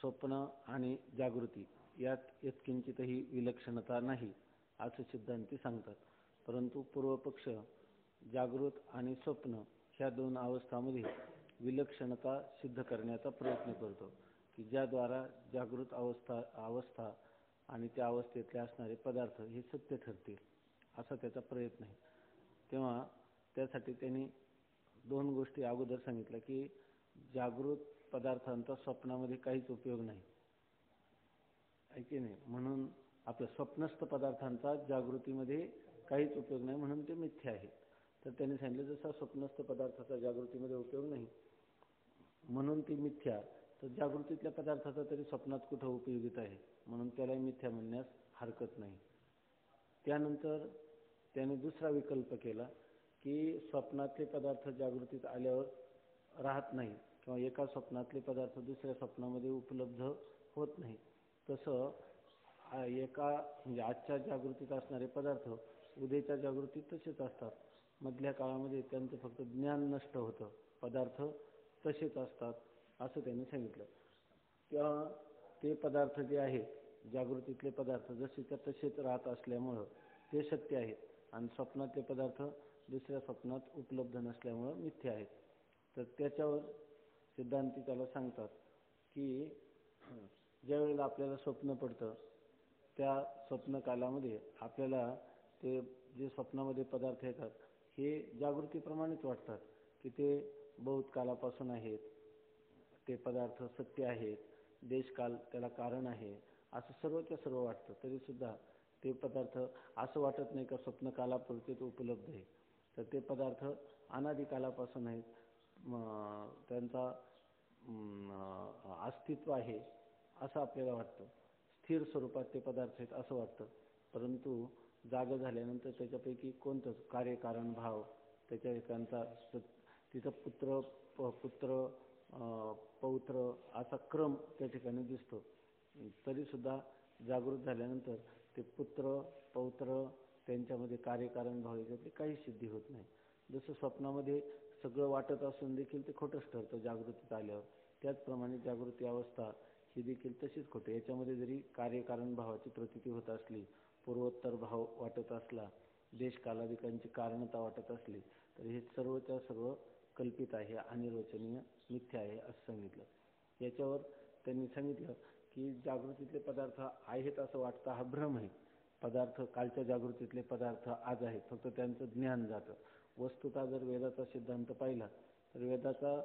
स्वप्न आणि जागृती यात यत्किंचितही विलक्षणता नाही असे सिद्धांती सांगतात. परंतु पूर्वपक्ष जागृत आणि स्वप्न ह्या दोन अवस्थांमध्ये विलक्षणता सिद्ध करण्याचा प्रयत्न करतो की ज्याद्वारा जागृत अवस्था आणि त्या अवस्थेतले असणारे पदार्थ हे सत्य ठरतील असा त्याचा प्रयत्न आहे. तेव्हा त्यासाठी त्यांनी दोन गोष्टी अगोदर सांगितल्या की जागृत पदार्थांचा स्वप्नामध्ये काहीच उपयोग नाही आहे की नाही, म्हणून आपल्या स्वप्नस्थ पदार्थांचा जागृतीमध्ये काहीच उपयोग नाही म्हणून ते मिथ्या आहे. तर त्यांनी सांगितलं जसा स्वप्नस्थ पदार्थाचा जागृतीमध्ये उपयोग नाही म्हणून ती मिथ्या, तर जागृतीतल्या पदार्थाचा तरी स्वप्नात कुठं उपयोगिता आहे म्हणून त्याला मिथ्या म्हणण्यास हरकत नाही. त्यानंतर त्याने दुसरा विकल्प केला की स्वप्नातले पदार्थ जागृतीत आल्यावर राहत नाही किंवा एका स्वप्नातले पदार्थ दुसऱ्या स्वप्नामध्ये उपलब्ध होत नाही. तसं एका म्हणजे आजच्या जागृतीत असणारे पदार्थ उद्याच्या जागृतीत तसेच असतात. मधल्या काळामध्ये त्यांचं फक्त ज्ञान नष्ट होतं, पदार्थ तसेच असतात असं त्यांनी सांगितलं. तेव्हा ते पदार्थ जे आहेत जागृतीतले पदार्थ जसेच्या तसेच राहत असल्यामुळं ते सत्य आहेत आणि स्वप्नातले पदार्थ दुसऱ्या स्वप्नात उपलब्ध नसल्यामुळं मिथ्या आहेत. तर त्याच्यावर सिद्धांती त्याला सांगतात की ज्यावेळेला आपल्याला स्वप्न पडतं त्या स्वप्नकालामध्ये आपल्याला ते जे स्वप्नामध्ये पदार्थ येतात हे जागृतीप्रमाणेच वाटतात की ते बहुत कालापासून आहेत, ते पदार्थ सत्य आहेत, देशकाल त्याला कारण आहे असं सर्वच्या सर्व वाटतं. तरीसुद्धा ते पदार्थ असं वाटत नाही का स्वप्नकालापुरते तो उपलब्ध आहे. तर ते पदार्थ अनादिकालापासून आहेत, त्यांचा अस्तित्व आहे असं आपल्याला वाटतं, स्थिर स्वरूपात ते पदार्थ आहेत असं वाटतं. परंतु जागा झाल्यानंतर त्याच्यापैकी कोणतंच कार्यकारण भाव त्याच्या एकांचा तिथं पुत्र पौत्र असा क्रम त्या ठिकाणी दिसतो. तरीसुद्धा जागृत झाल्यानंतर ते पुत्र पौत्र त्यांच्यामध्ये कार्यकारण भाव याच्यातली काही सिद्धी होत नाही. जसं स्वप्नामध्ये सगळं वाटत असून देखील ते खोटंच ठरतं जागृतीत आल्यावर, त्याचप्रमाणे जागृती अवस्था ही देखील तशीच खोटी. याच्यामध्ये जरी कार्यकारण भावाची प्रतीती होत असली, पूर्वोत्तर भाव वाटत असला, देश कालाधिकांची कारणता वाटत असली, तर हे सर्वच्या सर्व कल्पित आहे, अनिर्वचनीय मिथ्या आहे असं सांगितलं. याच्यावर त्यांनी सांगितलं की जागृतीतले पदार्थ आहेत असं वाटतं हा भ्रम आहे. पदार्थ कालच्या जागृतीतले पदार्थ आज आहेत, फक्त त्यांचं ज्ञान जातं. वस्तुतः जर वेदाचा सिद्धांत पाहिला तर वेदाचा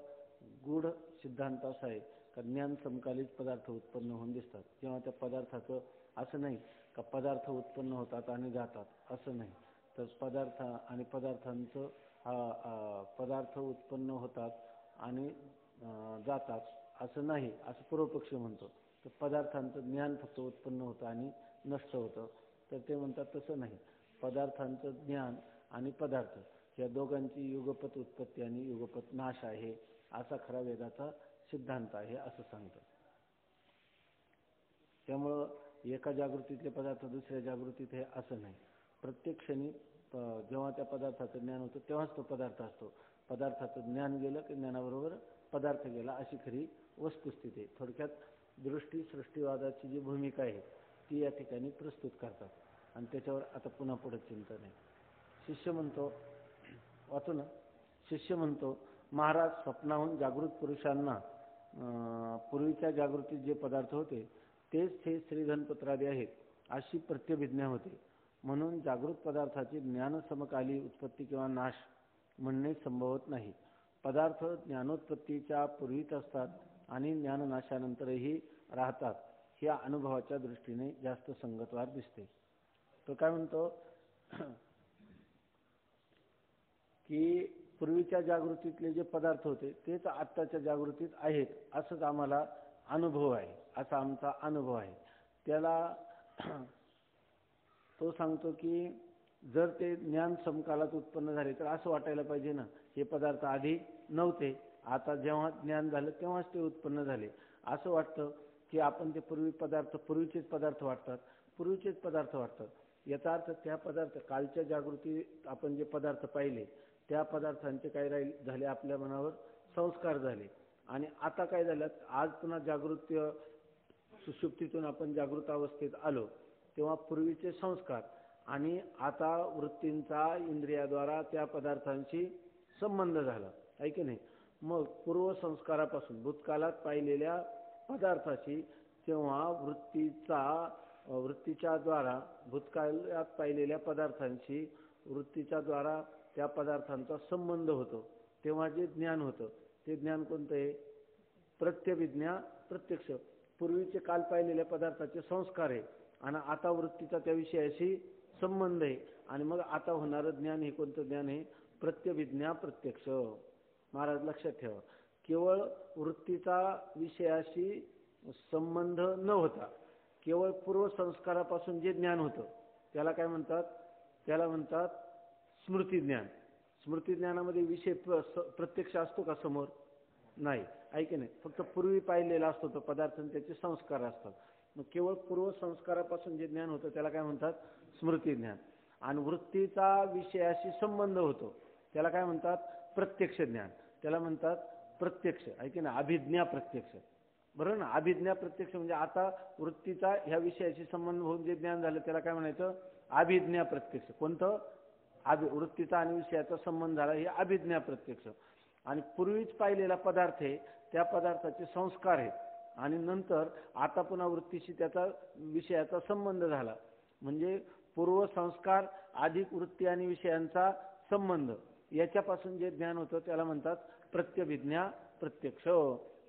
गूढ सिद्धांत असा आहे का ज्ञान समकालीच पदार्थ उत्पन्न होऊन दिसतात. जेव्हा त्या पदार्थाचं असं नाही का पदार्थ उत्पन्न होतात आणि जातात असं नाही, तर पदार्थ आणि पदार्थांचं पदार्थ उत्पन्न होतात आणि जातात असं नाही असं पूर्वपक्ष म्हणतो. तर पदार्थांचं ज्ञान फक्त उत्पन्न होतं आणि नष्ट होतं. तर ते म्हणतात तसं नाही, पदार्थांचं ज्ञान आणि पदार्थ या दोघांची युगपत उत्पत्ती आणि युगपत नाश आहे असा खरा वेदाचा सिद्धांत आहे असं सांगतात. त्यामुळं एका जागृतीतले पदार्थ दुसऱ्या जागृतीत हे असं नाही. प्रत्येक क्षणी जेव्हा त्या पदार्थाचं ज्ञान होतं तेव्हाच तो पदार्थ असतो. पदार्थाचं ज्ञान गेलं की ज्ञानाबरोबर पदार्थ गेला अशी खरी वस्तुस्थिती आहे. थोडक्यात दृष्टी सृष्टीवादाची जी भूमिका आहे ती या ठिकाणी प्रस्तुत करतात आणि त्याच्यावर आता पुन्हा पुढे चिंतन आहे. शिष्य म्हणतो, वाचू ना, शिष्य म्हणतो महाराज स्वप्नाहून जागृत पुरुषांना पूर्वीच्या जागृतीत जे पदार्थ होते तेच हे श्रीधनपत्रादी आहेत अशी प्रत्यभिज्ञा होते. म्हणून जागृत पदार्थाची ज्ञानसमकाली उत्पत्ती किंवा नाश म्हणणे संभवत नाही. पदार्थ ज्ञानोत्पत्तीच्या पूर्वीच असतात आणि ज्ञाननाशानंतरही राहतात. ह्या अनुभवाच्या दृष्टीने जास्त संगतवार दिसते. तो काय म्हणतो की पूर्वीच्या जागृतीतले जे पदार्थ होते तेच आत्ताच्या जागृतीत आहेत असंच आम्हाला अनुभव आहे, असा आमचा अनुभव आहे. त्याला तो सांगतो की जर ते ज्ञान समकालात उत्पन्न झाले तर असं वाटायला पाहिजे ना हे पदार्थ आधी नव्हते, आता जेव्हा ज्ञान झालं तेव्हाच ते उत्पन्न झाले. असं वाटतं की आपण ते पूर्वीचेच पदार्थ वाटतात. याचा अर्थ त्या पदार्थ कालच्या जागृतीत आपण जे पदार्थ पाहिले त्या पदार्थांचे काय झाले, आपल्या मनावर संस्कार झाले आणि आता काय झालं, आज पुन्हा जागृती सुषुप्तीतून आपण जागृत अवस्थेत आलो तेव्हा पूर्वीचे संस्कार आणि आता वृत्तींचा इंद्रियाद्वारा त्या पदार्थांशी संबंध झाला आहे की नाही. मग पूर्वसंस्कारापासून भूतकाळात पाहिलेल्या पदार्थाशी तेव्हा वृत्तीच्या द्वारा भूतकाळात पाहिलेल्या पदार्थांशी वृत्तीच्या द्वारा त्या पदार्थांचा संबंध होतो. तेव्हा जे ज्ञान होतं ते ज्ञान कोणतं आहे? प्रत्यभिज्ञा प्रत्यक्ष. पूर्वीचे काल पाहिलेल्या पदार्थाचे संस्कार आहे आणि आता वृत्तीचा त्या विषयाशी संबंध आहे आणि मग आता होणारं ज्ञान हे कोणतं ज्ञान आहे? प्रत्यभिज्ञा प्रत्यक्ष. महाराज लक्षात ठेवा, केवळ वृत्तीचा विषयाशी संबंध न होता केवळ पूर्वसंस्कारापासून जे ज्ञान होतं त्याला काय म्हणतात? त्याला म्हणतात स्मृतिज्ञान. स्मृतिज्ञानामध्ये विषय प्रत्यक्ष असतो का समोर? नाही, ऐके नाही. फक्त पूर्वी पाहिलेला असतो तो पदार्थ आणि त्याचे संस्कार असतात. मग केवळ पूर्वसंस्कारापासून जे ज्ञान होतं त्याला काय म्हणतात? स्मृतिज्ञान. आणि वृत्तीचा विषयाशी संबंध होतो त्याला काय म्हणतात? प्रत्यक्ष ज्ञान. त्याला म्हणतात प्रत्यक्ष, ऐके ना, अभिज्ञा प्रत्यक्ष. बरोबर ना? अभिज्ञा प्रत्यक्ष म्हणजे आता वृत्तीचा ह्या विषयाशी संबंध होऊन जे ज्ञान झालं त्याला काय म्हणायचं? अभिज्ञा प्रत्यक्ष. कोणतं? वृत्तीचा आणि विषयाचा संबंध झाला हे अभिज्ञा प्रत्यक्ष. आणि पूर्वीच पाहिलेला पदार्थ आहे त्या पदार्थाचे संस्कार आहेत आणि नंतर आता पुन्हा वृत्तीशी त्याचा विषयाचा संबंध झाला म्हणजे पूर्वसंस्कार अधिक वृत्ती आणि विषयांचा संबंध याच्यापासून जे ज्ञान होतं त्याला म्हणतात प्रत्यभिज्ञा प्रत्यक्ष.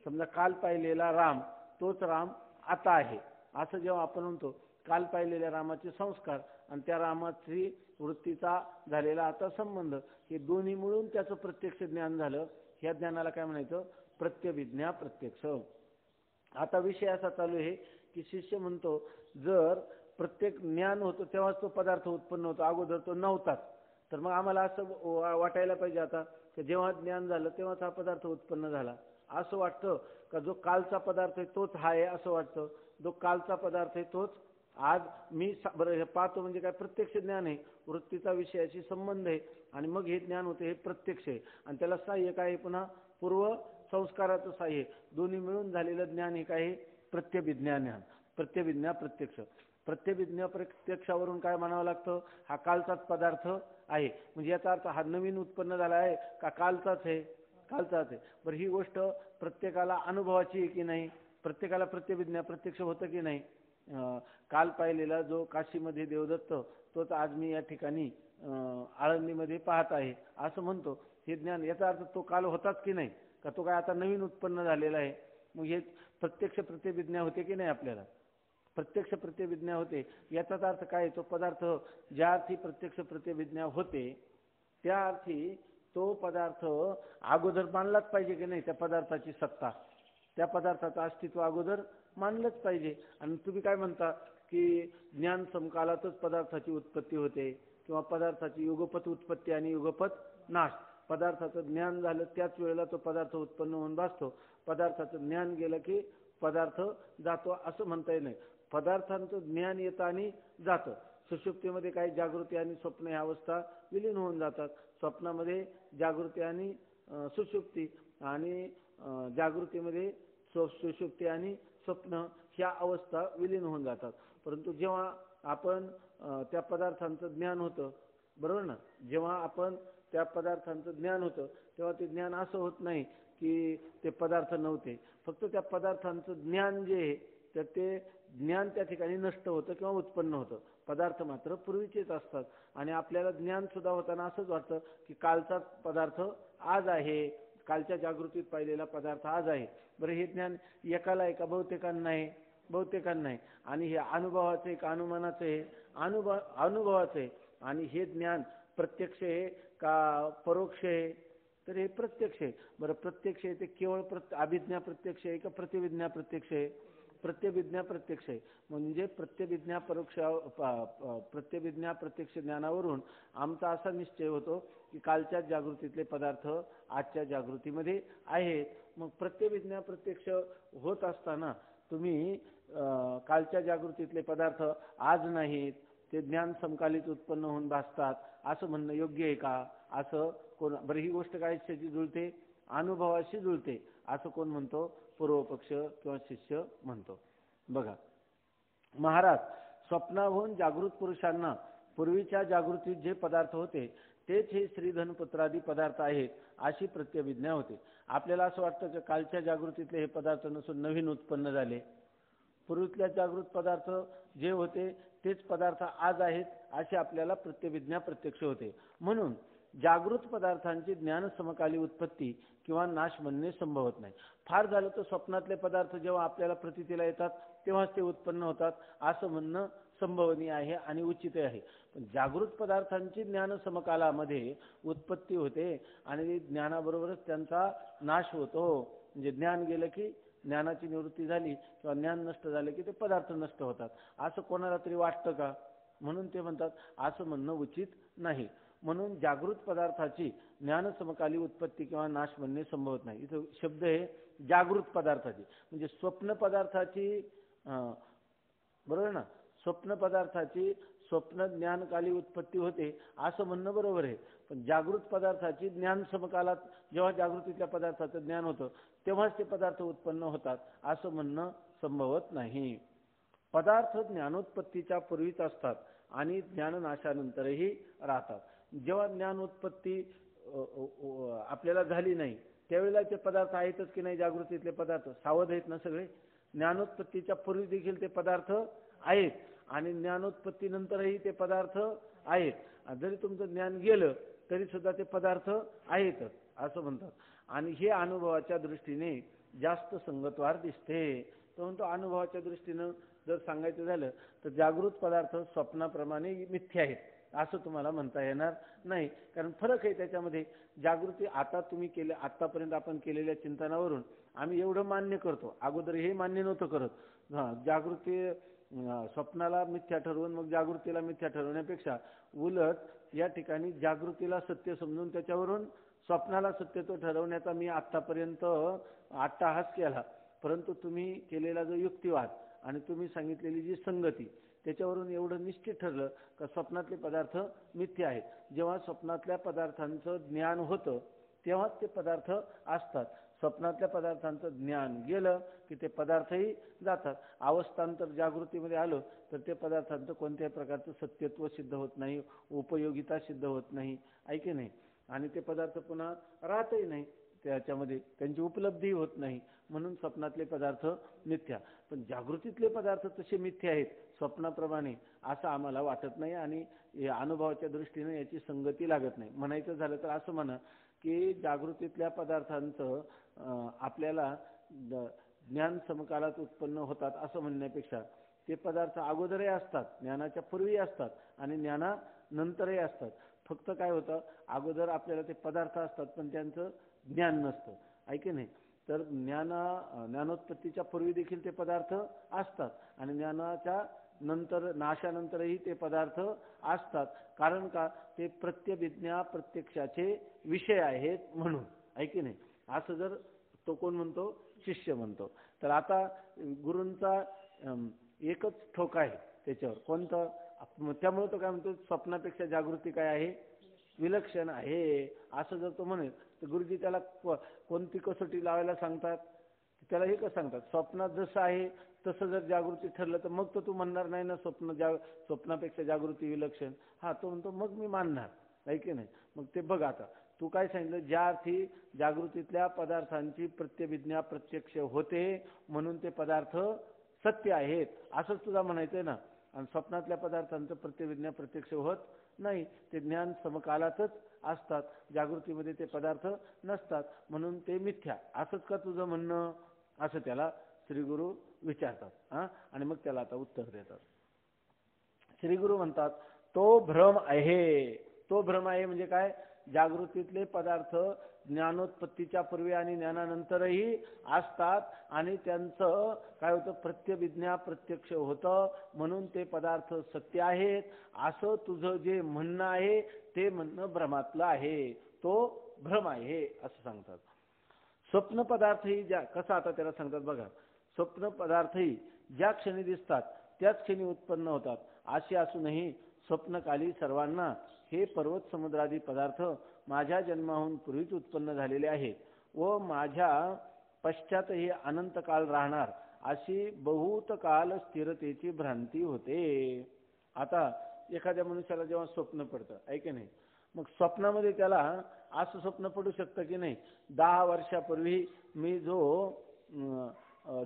समजा काल पाहिलेला राम तोच राम आता आहे असं जेव्हा आपण म्हणतो, काल पाहिलेल्या रामाचे संस्कार आणि त्या रामाची वृत्तीचा झालेला आता संबंध हे दोन्ही मिळून त्याचं प्रत्यक्ष ज्ञान झालं. ह्या ज्ञानाला काय म्हणायचं? प्रत्यभिज्ञा प्रत्यक्ष. आता विषय असा चालू आहे की शिष्य म्हणतो जर प्रत्येक ज्ञान होतं तेव्हाच तो पदार्थ उत्पन्न होतो, अगोदर तो नव्हताच. तर मग आम्हाला असं वाटायला पाहिजे आता की जेव्हा ज्ञान झालं तेव्हाच हा पदार्थ उत्पन्न झाला असं वाटतं का? जो कालचा पदार्थ आहे तोच हा आहे असं वाटतं? जो कालचा पदार्थ आहे तोच आज मी बरं हे पाहतो म्हणजे काय? प्रत्यक्ष ज्ञान आहे. वृत्तीचा विषयाशी संबंध आहे आणि मग हे ज्ञान होते हे प्रत्यक्ष आहे आणि त्याला सहाय्य काय आहे? पुन्हा पूर्व संस्काराचं सहाय्य. दोन्ही मिळून झालेलं ज्ञान हे काय आहे? प्रत्यभिज्ञा ज्ञान. प्रत्यभिज्ञा प्रत्यक्ष. प्रत्यभिज्ञा प्रत्यक्षावरून काय म्हणावं लागतं? हा कालचाच पदार्थ आहे म्हणजे याचा अर्थ हा नवीन उत्पन्न झाला आहे का कालचाच आहे? कालचाच आहे. बरं ही गोष्ट प्रत्येकाला अनुभवाची आहे की नाही? प्रत्येकाला प्रत्यभिज्ञा प्रत्यक्ष होतं की नाही? काल पाहिलेला जो काशीमध्ये देवदत्त तोच आज मी या ठिकाणी आळंदीमध्ये पाहत आहे असं म्हणतो. हे ज्ञान याचा अर्थ तो काल होताच की नाही? का तो काय आता नवीन उत्पन्न झालेला आहे? मग हे प्रत्यक्ष प्रत्यभिज्ञा होते की नाही? आपल्याला प्रत्यक्ष प्रत्यभिज्ञा होते. याचाच अर्थ काय? तो पदार्थ ज्या अर्थी प्रत्यक्ष प्रत्यभिज्ञा होते त्या अर्थी तो पदार्थ अगोदर मानलाच पाहिजे की नाही? त्या पदार्थाची सत्ता, त्या पदार्थाचं अस्तित्व अगोदर मानलंच पाहिजे. आणि तुम्ही काय म्हणता की ज्ञान समकालातच पदार्थाची उत्पत्ती होते किंवा पदार्थाची युगपत उत्पत्ती आणि युगपत नाश. पदार्थाचं ज्ञान झालं त्याच वेळेला तो पदार्थ उत्पन्न होऊन भासतो. पदार्थाचं ज्ञान गेलं की पदार्थ जातो असं म्हणता येत नाही. पदार्थांचं ज्ञान येतं आणि जातं. सुषुप्तीमध्ये काही जागृती आणि स्वप्न ह्या अवस्था विलीन होऊन जातात. स्वप्नामध्ये जागृती आणि सुषुप्ती आणि जागृतीमध्ये सुषुप्ती आणि स्वप्न ह्या अवस्था विलीन होऊन जातात. परंतु जेव्हा आपण त्या पदार्थांचं ज्ञान होतं, बरोबर ना, जेव्हा आपण त्या पदार्थांचं ज्ञान होतं तेव्हा ते ज्ञान असं होत नाही की ते पदार्थ नव्हते. फक्त त्या पदार्थांचं ज्ञान जे आहे तर ते ज्ञान त्या ठिकाणी नष्ट होतं किंवा उत्पन्न होतं. पदार्थ मात्र पूर्वीचेच असतात आणि आपल्याला ज्ञान सुद्धा होताना असंच वाटतं की कालचाच पदार्थ आज आहे, कालच्या जागृतीत पाहिलेला पदार्थ आज आहे. बरं हे ज्ञान एकाला आहे का? बहुतेकांना आहे. बहुतेकांना आहे. आणि हे अनुभवाचं आहे का अनुमानाचं आहे? अनुभवाचं आहे. आणि हे ज्ञान प्रत्यक्ष आहे का परोक्ष आहे? तर हे प्रत्यक्ष आहे. बरं प्रत्यक्ष आहे ते केवळ अभिज्ञा प्रत्यक्ष आहे का प्रतिविज्ञा प्रत्यक्ष आहे? प्रत्यभिज्ञा प्रत्यक्ष आहे. म्हणजे प्रत्यभिज्ञा प्रत्यक्ष ज्ञानावरून आमचा असा निश्चय होतो की कालच्या जागृतीतले पदार्थ आजच्या जागृतीमध्ये आहेत. मग प्रत्यभिज्ञा प्रत्यक्ष होत असताना तुम्ही कालच्या जागृतीतले पदार्थ आज नाहीत, ते ज्ञान समकालीत उत्पन्न होऊन भासतात असं म्हणणं योग्य आहे का? असं कोण? बरं ही गोष्ट कायशी जुळते? अनुभवाशी जुळते असं कोण म्हणतो? पूर्वपक्ष किंवा शिष्य म्हणतो. बघा महाराज, स्वप्नाहून जागृत पुरुषांना पूर्वीच्या जागृतीत जे पदार्थ होते तेच हे श्रीधनपुत्रादी पदार्थ आहेत अशी प्रत्यभिज्ञा होते. आपल्याला असं वाटतं की कालच्या जागृतीतले हे पदार्थ नसून नवीन उत्पन्न झाले. पूर्वीतल्या जागृत पदार्थ जे होते तेच पदार्थ आज आहेत अशी आपल्याला प्रत्यभिज्ञा प्रत्यक्ष होते. म्हणून जागृत पदार्थांची ज्ञान समकाली उत्पत्ती किंवा नाश म्हणणे संभवत नाही. फार झालं तर स्वप्नातले पदार्थ जेव्हा आपल्याला प्रतीतीला येतात तेव्हाच ते उत्पन्न होतात असं म्हणणं संभवनीय आहे आणि उचित आहे. पण जागृत पदार्थांची ज्ञान समकालामध्ये उत्पत्ती होते आणि ज्ञानाबरोबरच त्यांचा नाश होतो. म्हणजे ज्ञान गेलं की ज्ञानाची निवृत्ती झाली किंवा ज्ञान नष्ट झाले की ते पदार्थ नष्ट होतात असं कोणाला तरी वाटतं का? म्हणून ते म्हणतात असं म्हणणं उचित नाही. म्हणून जागृत पदार्थाची ज्ञान समकाली उत्पत्ती किंवा नाश म्हणणे संभवत नाही. इथं शब्द आहे जागृत पदार्थाची, म्हणजे स्वप्न पदार्थाची, बरोबर ना, स्वप्न पदार्थाची स्वप्न ज्ञानकाली उत्पत्ती होते असं म्हणणं बरोबर आहे. पण जागृत पदार्थाची ज्ञान समकालात जेव्हा जागृतीतल्या पदार्थाचं ज्ञान होतं तेव्हाच ते पदार्थ उत्पन्न होतात असं म्हणणं संभवत नाही. पदार्थ ज्ञानोत्पत्तीच्या पूर्वीच असतात आणि ज्ञाननाशानंतरही राहतात. जेव्हा ज्ञानोत्पत्ती आपल्याला झाली नाही त्यावेळेला ते पदार्थ आहेतच की नाही, जागृतीतले पदार्थ सावध आहेत ना सगळे. ज्ञानोत्पत्तीच्या पूर्वी देखील ते पदार्थ आहेत आणि ज्ञानोत्पत्तीनंतरही ते पदार्थ आहेत. जरी तुमचं ज्ञान गेलं तरी सुद्धा ते पदार्थ आहेतच असं म्हणतात. आणि हे अनुभवाच्या दृष्टीने जास्त संगतवार दिसते. तो म्हणतो अनुभवाच्या दृष्टीनं जर सांगायचं झालं तर जागृत पदार्थ स्वप्नाप्रमाणे मिथ्या आहेत असं तुम्हाला म्हणता येणार नाही. कारण फरक आहे त्याच्यामध्ये. जागृती आता तुम्ही केले, आतापर्यंत आपण केलेल्या चिंतनावरून आम्ही एवढं मान्य करतो, अगोदर हे मान्य नव्हतं करत. जागृती स्वप्नाला मिथ्या ठरवून मग जागृतीला मिथ्या ठरवण्यापेक्षा उलट या ठिकाणी जागृतीला सत्य समजून त्याच्यावरून स्वप्नाला सत्य तो ठरवण्याचा मी आतापर्यंत अट्टाहास केला. परंतु तुम्ही केलेला जो युक्तिवाद आणि तुम्ही सांगितलेली जी संगती त्याच्यावरून एवढं निश्चित ठरलं का स्वप्नातले पदार्थ मिथ्या आहेत. जेव्हा स्वप्नातल्या पदार्थांचं ज्ञान होतं तेव्हाच ते पदार्थ असतात. स्वप्नातल्या पदार्थांचं ज्ञान गेलं की ते पदार्थही जातात. अवस्थांतर जागृतीमध्ये आलं तर ते पदार्थांचं कोणत्याही प्रकारचं सत्यत्व सिद्ध होत नाही, उपयोगिता सिद्ध होत नाही, ऐके नाही. आणि ते पदार्थ पुन्हा राहतही नाही, त्याच्यामध्ये त्यांची उपलब्धी होत नाही. म्हणून स्वप्नातले पदार्थ मिथ्या. पण जागृतीतले पदार्थ तसे मिथ्या आहेत स्वप्नाप्रमाणे असं आम्हाला वाटत नाही आणि अनुभवाच्या दृष्टीने याची संगती लागत नाही. म्हणायचं झालं तर असं म्हणा की जागृतीतल्या पदार्थांचं आपल्याला ज्ञान समकालात उत्पन्न होतात असं म्हणण्यापेक्षा ते पदार्थ अगोदरही असतात, ज्ञानाच्या पूर्वी असतात आणि ज्ञानानंतरही असतात. फक्त काय होतं, अगोदर आपल्याला ते पदार्थ असतात पण त्यांचं ज्ञान नसतं, ऐके नाही. तर ज्ञानोत्पत्तीच्या पूर्वी देखील ते पदार्थ असतात आणि ज्ञानाच्या नंतर नाशानंतरही ते पदार्थ असतात. कारण का, ते प्रत्यभिज्ञा प्रत्यक्षाचे विषय आहेत म्हणून, ऐके नाही. असं जर तो कोण म्हणतो, शिष्य म्हणतो. तर आता गुरूंचा एकच ठोक आहे त्याच्यावर, कोणतं? त्यामुळे तो काय म्हणतो, स्वप्नापेक्षा जागृती काय आहे, विलक्षण आहे असं जर तो म्हणेल तर गुरुजी त्याला कोणती कसोटी लावायला सांगतात, त्याला हे कसं सांगतात, स्वप्नात जसं आहे तसं जर जागृती ठरलं तर मग तो तू म्हणणार नाही ना स्वप्नापेक्षा जागृती विलक्षण. हा, तो म्हणतो मग मी मानणार, आहे की नाही. मग ते बघ, आता तू काय सांगितलं, ज्या अर्थी जागृतीतल्या पदार्थांची प्रत्यभिज्ञा प्रत्यक्ष होते म्हणून ते पदार्थ सत्य आहेत असंच तुला म्हणायचंय ना. आणि स्वप्नातल्या पदार्थांचं प्रत्यभिज्ञा प्रत्यक्ष होत नाही, ते ज्ञान समकालातच असतात, जागृतीमध्ये ते पदार्थ नसतात म्हणून ते मिथ्या, असंच का तुझं म्हणणं, असं त्याला श्रीगुरु विचारतात. आणि मग त्याला आता उत्तर देतात. श्रीगुरु म्हणतात तो भ्रम आहे. तो भ्रम आहे म्हणजे काय, जागृतीतले पदार्थ ज्ञानोत्पत्तीच्या पूर्वी आणि ज्ञानानंतरही असतात आणि त्यांचं काय होतं, प्रत्यभिज्ञा प्रत्यक्ष होतं म्हणून ते पदार्थ सत्य आहेत असं तुझं जे म्हणणं आहे ते म्हणणं भ्रमातलं आहे, तो भ्रम आहे असं सांगतात. स्वप्न पदार्थही कसं आता त्याला सांगतात बघा, स्वप्न पदार्थही ज्या क्षणी दिसतात त्याच क्षणी उत्पन्न होतात असे असूनही स्वप्नकाली सर्वांना हे पर्वत समुद्रादी पदार्थ माझ्या जन्माहून पूर्वीच उत्पन्न झालेले आहेत व माझ्या पश्चातही अनंत काळ राहणार अशी बहुत काल स्थिरतेची भ्रांती होते. आता एखाद्या मनुष्याला जेव्हा स्वप्न पडतं ऐके नाही, मग स्वप्नामध्ये त्याला असं स्वप्न पडू शकतं की नाही, 10 वर्षापूर्वी मी जो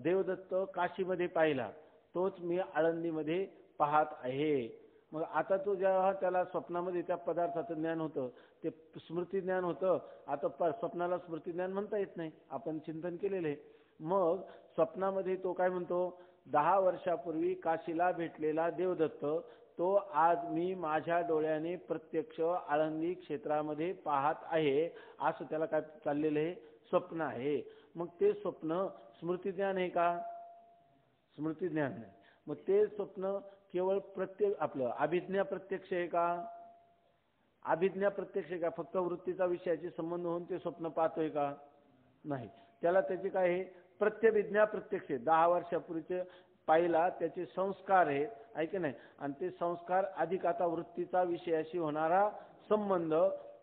देवदत्त काशीमध्ये पाहिला तोच मी आळंदीमध्ये पाहत आहे. मग आता तो जेव्हा त्याला स्वप्नामध्ये त्या पदार्थाचं ज्ञान होतं ते स्मृती ज्ञान होतं. आता स्वप्नाला स्मृती ज्ञान म्हणता येत नाही, आपण चिंतन केलेलं आहे. मग स्वप्नामध्ये तो काय म्हणतो, 10 वर्षापूर्वी काशीला भेटलेला देवदत्त तो आज मी माझ्या डोळ्याने प्रत्यक्ष आळंदी क्षेत्रामध्ये पाहत आहे, असं त्याला काय चाललेलं आहे, स्वप्न आहे. मग ते स्वप्न स्मृती ज्ञान आहे का? स्मृती ज्ञान नाही. मग ते स्वप्न केवळ आपलं अभिज्ञा प्रत्यक्ष आहे का? अभिज्ञा प्रत्यक्ष आहे का? फक्त वृत्तीचा विषयाशी संबंध होऊन ते स्वप्न पाहतोय का? नाही. त्याला त्याची काय आहे, प्रत्यभिज्ञा प्रत्यक्ष आहे. 10 वर्षापूर्वीचे पाहिला त्याचे संस्कार आहेत, ऐक नाही, आणि ते संस्कार अधिक आता वृत्तीचा विषयाशी होणारा संबंध,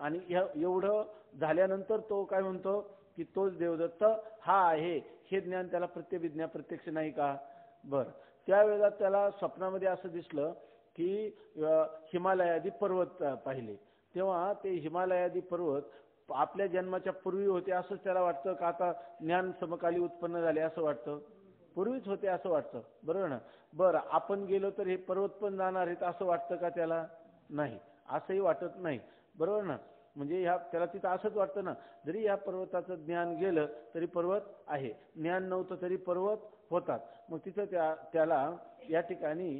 आणि एवढं झाल्यानंतर तो काय म्हणतो की तोच देवदत्त हा आहे, हे ज्ञान त्याला प्रत्यभिज्ञा प्रत्यक्ष नाही का? बरं, त्यावेळेला त्याला स्वप्नामध्ये असं दिसलं की हिमालयादी पर्वत पाहिले. तेव्हा ते हिमालयादी पर्वत आपल्या जन्माच्या पूर्वी होते असं त्याला वाटतं का आता ज्ञान समकाली उत्पन्न झाले असं वाटतं? पूर्वीच होते असं वाटतं, बरोबर ना? बरं, आपण गेलो तर हे पर्वत पण जाणार आहेत असं वाटतं का त्याला? नाही, असंही वाटत नाही, बरोबर ना? म्हणजे त्याला तिथं असंच वाटतं ना, जरी या पर्वताचं ज्ञान गेलं तरी पर्वत आहे, ज्ञान नव्हतं तरी पर्वत होतात. मग तिथं त्याला या ठिकाणी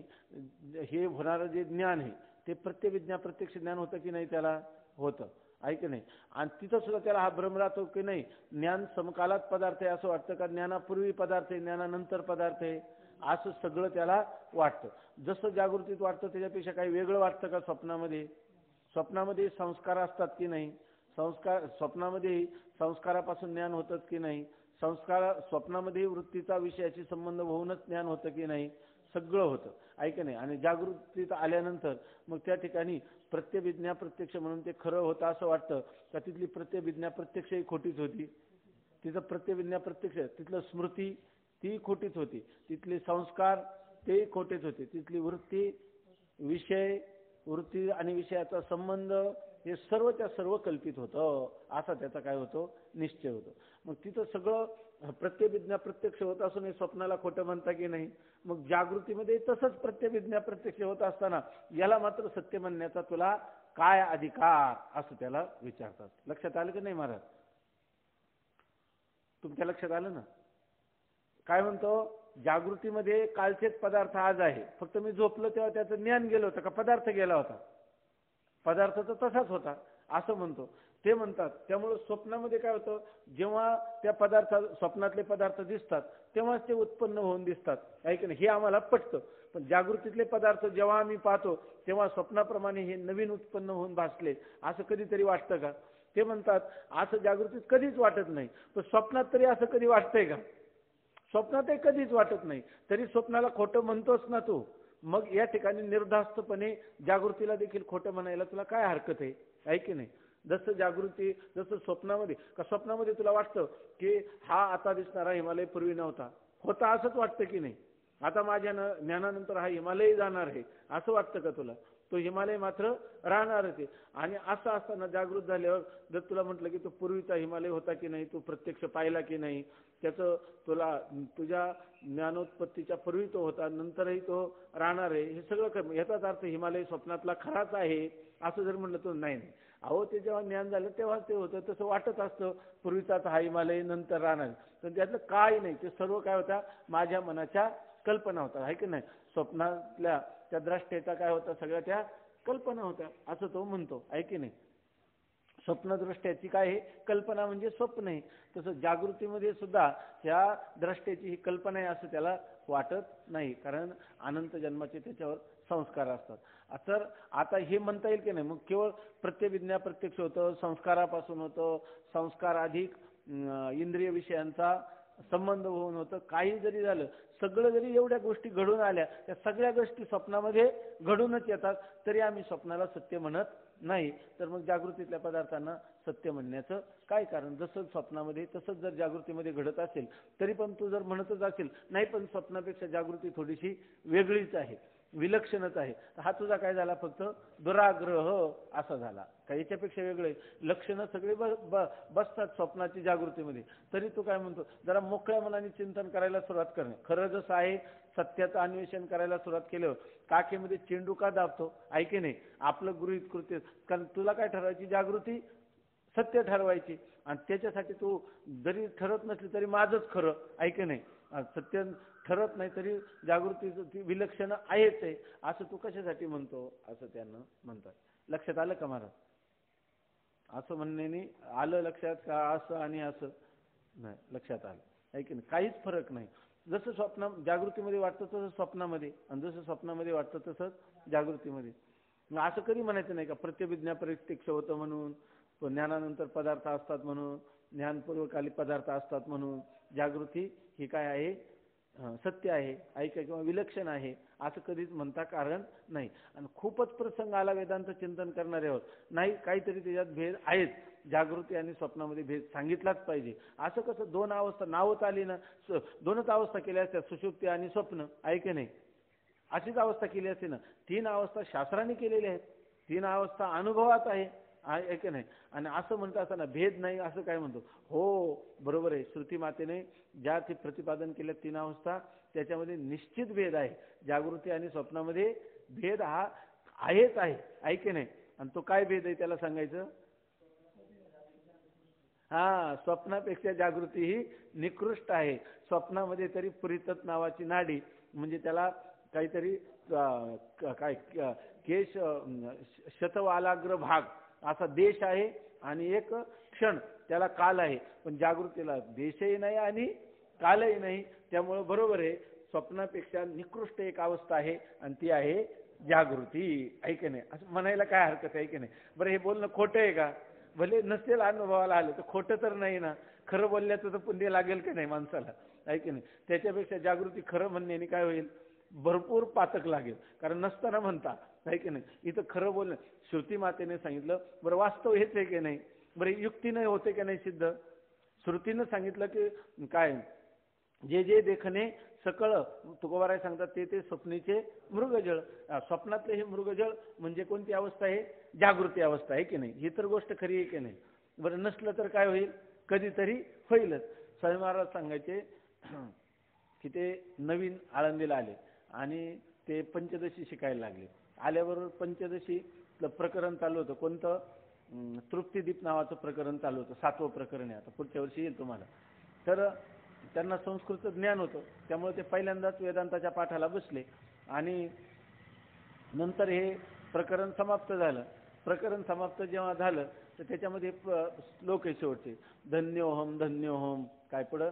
हे होणारं जे ज्ञान आहे ते प्रत्यभिज्ञा प्रत्यक्ष ज्ञान होतं की नाही? त्याला होतं, ऐक नाही. आणि तिथं सुद्धा त्याला हा भ्रम राहतो की नाही, ज्ञान समकालात पदार्थ आहे असं वाटतं का ज्ञानापूर्वी पदार्थ आहे, ज्ञानानंतर पदार्थ आहे, असं सगळं त्याला वाटतं. जसं जागृतीत वाटतं त्याच्यापेक्षा काही वेगळं वाटतं का स्वप्नामध्ये? स्वप्नामध्ये संस्कार असतात की नाही? स्वप्नामध्ये संस्कारापासून ज्ञान होतच की नाही? स्वप्नामध्ये वृत्तीचा विषयाशी संबंध होऊनच ज्ञान होतं की नाही? सगळं होतं, ऐक नाही. आणि जागृतीत आल्यानंतर मग त्या ठिकाणी प्रत्यभिज्ञा प्रत्यक्ष म्हणून ते खरं होतं असं वाटतं का तिथली प्रत्यभिज्ञा प्रत्यक्ष ही खोटीच होती? तिथं प्रत्यभिज्ञा प्रत्यक्ष, तिथलं स्मृती ती खोटीच होती, तिथले संस्कार ते खोटेच होते, तिथली वृत्ती आणि विषयाचा संबंध हे सर्वच्या सर्व कल्पित होतं, असा त्याचा काय होतो, निश्चय होतो. मग तिथं सगळं प्रत्यभिज्ञा प्रत्यक्ष होत असून स्वप्नाला खोटं म्हणता की नाही? मग जागृतीमध्ये तसंच प्रत्यभिज्ञा प्रत्यक्ष होत असताना याला मात्र सत्य म्हणण्याचा तुला काय अधिकार, असं त्याला विचारतात. लक्षात आलं की नाही महाराज? तुमच्या लक्षात आलं ना? काय म्हणतो, जागृतीमध्ये कालचेच पदार्थ आज आहे, फक्त मी झोपलो तेव्हा त्याचं ज्ञान गेलं होतं का पदार्थ गेला होता? पदार्थ तर तसाच होता असं म्हणतो. ते म्हणतात त्यामुळे स्वप्नामध्ये काय होतं, जेव्हा त्या स्वप्नातले पदार्थ दिसतात तेव्हाच ते उत्पन्न होऊन दिसतात, ऐक ना, हे आम्हाला पटतं. पण जागृतीतले पदार्थ जेव्हा आम्ही पाहतो तेव्हा स्वप्नाप्रमाणे हे नवीन उत्पन्न होऊन भासले असं कधीतरी वाटतं का? ते म्हणतात असं जागृतीत कधीच वाटत नाही, पण स्वप्नात तरी असं कधी वाटतंय का? स्वप्नातही कधीच वाटत नाही, तरी स्वप्नाला खोटं म्हणतोस ना तू. मग या ठिकाणी निर्धास्तपणे जागृतीला देखील खोटं म्हणायला तुला काय हरकत आहे, आहे की नाही? जसं स्वप्नामध्ये तुला वाटतं की हा आता दिसणारा हिमालय पूर्वी नव्हता, होता असंच वाटतं की नाही? आता माझ्या ज्ञानानंतर हा हिमालय जाणार आहे असं वाटतं का तुला? तो हिमालय मात्र राहणारच आहे. आणि असं असताना जागृत झाल्यावर जर तुला म्हटलं की तो पूर्वीचा हिमालय होता की नाही, तू प्रत्यक्ष पाहिला की नाही, त्याचं तुझ्या ज्ञानोत्पत्तीच्या पूर्वी तो होता, नंतरही तो राहणार आहे, हे सगळं याचाच अर्थ हिमालय स्वप्नातला खराच आहे असं जर म्हणलं तर नाही. अहो, ते जेव्हा ज्ञान झालं तेव्हा ते होतं, तसं वाटत असतं पूर्वीचाच हा हिमालय नंतर राहणार, पण त्यातलं काय नाही, ते सर्व काय होता, माझ्या मनाच्या कल्पना होता, आहे की नाही? स्वप्नातल्या त्या द्रष्टेचा काय होता, सगळ्या त्या कल्पना होत्या असं तो म्हणतो, आहे की नाही? स्वप्नदृष्ट्याची काय आहे, कल्पना म्हणजे स्वप्न आहे. तसं जागृतीमध्ये सुद्धा ह्या द्रष्टेची ही कल्पना आहे असं त्याला वाटत नाही, कारण अनंत जन्माचे त्याच्यावर संस्कार असतात. तर आता हे म्हणता येईल की नाही, मग केवळ प्रत्यभिज्ञा प्रत्यक्ष होतं, संस्कारापासून होतं, संस्कार अधिक इंद्रिय विषयांचा संबंध होऊन होतं, काही जरी झालं, सगळं जरी एवढ्या गोष्टी घडून आल्या, त्या सगळ्या गोष्टी स्वप्नामध्ये घडूनच येतात, तरी आम्ही स्वप्नाला सत्य म्हणत नाही. तर मग जागृतीतल्या पदार्थांना सत्य म्हणण्याचं काय कारण? जसं स्वप्नामध्ये तसंच जर जागृतीमध्ये घडत असेल तरी पण तू जर म्हणतच असेल नाही पण स्वप्नापेक्षा जागृती थोडीशी वेगळीच आहे, विलक्षणच आहे, हा तुझा काय झाला? फक्त दुराग्रह असा झाला. काही याच्यापेक्षा वेगळे लक्षणं सगळे बसतात स्वप्नाची जागृतीमध्ये, तरी तू काय म्हणतो? जरा मोकळ्या मनाने चिंतन करायला सुरुवात करणे. खरं जसं आहे सत्याचं अन्वेषण करायला सुरुवात केल्यावर काखेमध्ये चेंडू का दाबतो? ऐके नाही आपलं गृहीत कृत्य. कारण तुला काय ठरवायची? जागृती सत्य ठरवायची, आणि त्याच्यासाठी तू जरी ठरत नसली तरी माझंच खरं, ऐके नाही, सत्य ठरत नाही तरी जागृती विलक्षण आहेच आहे, असं तू कशासाठी म्हणतो? असं त्यांना म्हणतात. लक्षात आलं का महाराज? असं म्हणण्याने आलं लक्षात का? असं आणि असं नाही, लक्षात आलं आहे की नाही? काहीच फरक नाही. जसं स्वप्न जागृतीमध्ये वाटतं तसं स्वप्नामध्ये, आणि जसं स्वप्नामध्ये वाटतं तसंच जागृतीमध्ये. मग असं कधी म्हणायचं नाही का प्रत्यभिज्ञा प्रत्यक्ष होतं म्हणून, ज्ञानानंतर पदार्थ असतात म्हणून, ज्ञानपूर्वकाली पदार्थ असतात म्हणून जागृती ही काय आहे? सत्य आहे, ऐका, किंवा विलक्षण आहे, असं कधीच म्हणता कारण नाही. आणि खूपच प्रसंग आला वेदांत चिंतन करणाऱ्यावर, नाही काहीतरी त्याच्यात भेद आहेच, जागृती आणि स्वप्नामध्ये भेद सांगितलाच पाहिजे. असं कसं दोन अवस्था नावच आली ना, दोनच अवस्था केल्या असत्या, सुषुप्ती आणि स्वप्न, ऐके नाही, अशीच अवस्था केली असते ना. तीन अवस्था शास्त्राने केलेल्या आहेत, तीन अवस्था अनुभवात आहे, ऐके नाही. आणि असं म्हणत असताना भेद नाही असं काय म्हणतो? हो बरोबर आहे, श्रुती मातेने ज्या ते प्रतिपादन केल्या तीन अवस्था त्याच्यामध्ये निश्चित भेद आहे. जागृती आणि स्वप्नामध्ये भेद हा आहेच आहे, ऐके नाही. आणि तो काय भेद आहे त्याला सांगायचं? स्वप्नापेक्षा जागृती ही निकृष्ट आहे. स्वप्नामध्ये तरी पुरितत नावाची नाडी, म्हणजे त्याला काहीतरी काय केश शतवालाग्र भाग असा देश आहे, आणि एक क्षण त्याला काल आहे. पण जागृतीला देशही नाही आणि कालही नाही. त्यामुळे बरोबर आहे, स्वप्नापेक्षा निकृष्ट एक अवस्था आहे, आणि ती आहे जागृती, ऐके नाही. असं म्हणायला काय हरकत आहे की नाही? बरं, हे बोलणं खोटं आहे का? भले नसेल अनुभवाला आलं तर खोटं तर नाही ना. खरं बोलल्याचं तर पुण्य लागेल की नाही माणसाला, ऐके नाही. त्याच्यापेक्षा जागृती खरं म्हणण्याने काय होईल? भरपूर पातक लागेल, कारण नसताना म्हणता, ऐके नाही. इथं खरं बोलणं श्रुती मातेने सांगितलं, बरं वास्तव हेच आहे की नाही? बरं युक्तीने होते की नाही सिद्ध? श्रुतीनं सांगितलं की काय? जे जे देखणे सकळ, तुकोबाराय सांगतात ते ते स्वप्नीचे मृगजळ. स्वप्नातले हे मृगजळ म्हणजे कोणती अवस्था आहे? जागृती अवस्था आहे की नाही? ही तर गोष्ट खरी आहे की नाही? बरं नसलं तर काय होईल? कधीतरी होईलच. स्वामी महाराज सांगायचे की ते नवीन आळंदीला आले आणि ते पंचदशी शिकायला लागले. आल्याबरोबर पंचदशी प्रकरण चालू होतं. कोणतं? तृप्तिदीप नावाचं प्रकरण चालू होतं. 7वं प्रकरण आहे, आता पुढच्या वर्षी येईल तुम्हाला. तर त्यांना संस्कृत ज्ञान होतं, त्यामुळे ते पहिल्यांदाच वेदांताच्या पाठाला बसले, आणि नंतर हे प्रकरण समाप्त झालं. प्रकरण समाप्त जेव्हा झालं तर त्याच्यामध्ये श्लोक आहे शेवटचे, धन्योहम धन्योहम, काय पुढं?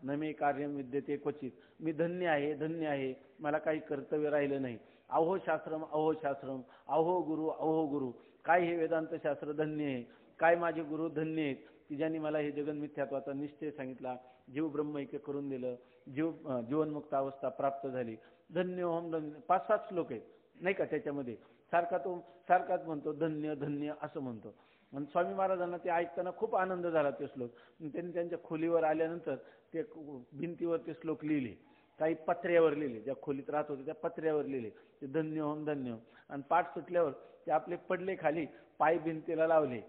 नमे कार्यम विद्यते क्वचित, मी धन्य आहे, धन्य आहे, मला काही कर्तव्य राहिलं नाही. अहो शास्त्रम, अहो शास्त्रम, अहो गुरु, अहो गुरु, काय हे वेदांत शास्त्र धन्य आहे, काय माझे गुरु धन्य आहेत की ज्यांनी मला हे जगन्मिथ्यात्वाचा निश्चय सांगितला, जीव ब्रह्मैक्य करून दिलं, जीवनमुक्त अवस्था प्राप्त झाली. धन्योहम धन्य, 5-7 श्लोक आहेत नाही का त्याच्यामध्ये. सारखाच म्हणतो धन्य धन्य असं म्हणतो. आणि स्वामी महाराजांना ते ऐकताना खूप आनंद झाला ते श्लोक. त्यांनी त्यांच्या खोलीवर आल्यानंतर ते भिंतीवर ते श्लोक लिहिले, काही पत्र्यावर लिहिले, ज्या खोलीत राहत होते त्या पत्र्यावर लिहिले ते धन्योहम धन्य. आणि पाठ सुटल्यावर ते आपले पडले खाली, पाय भिंतीला लावले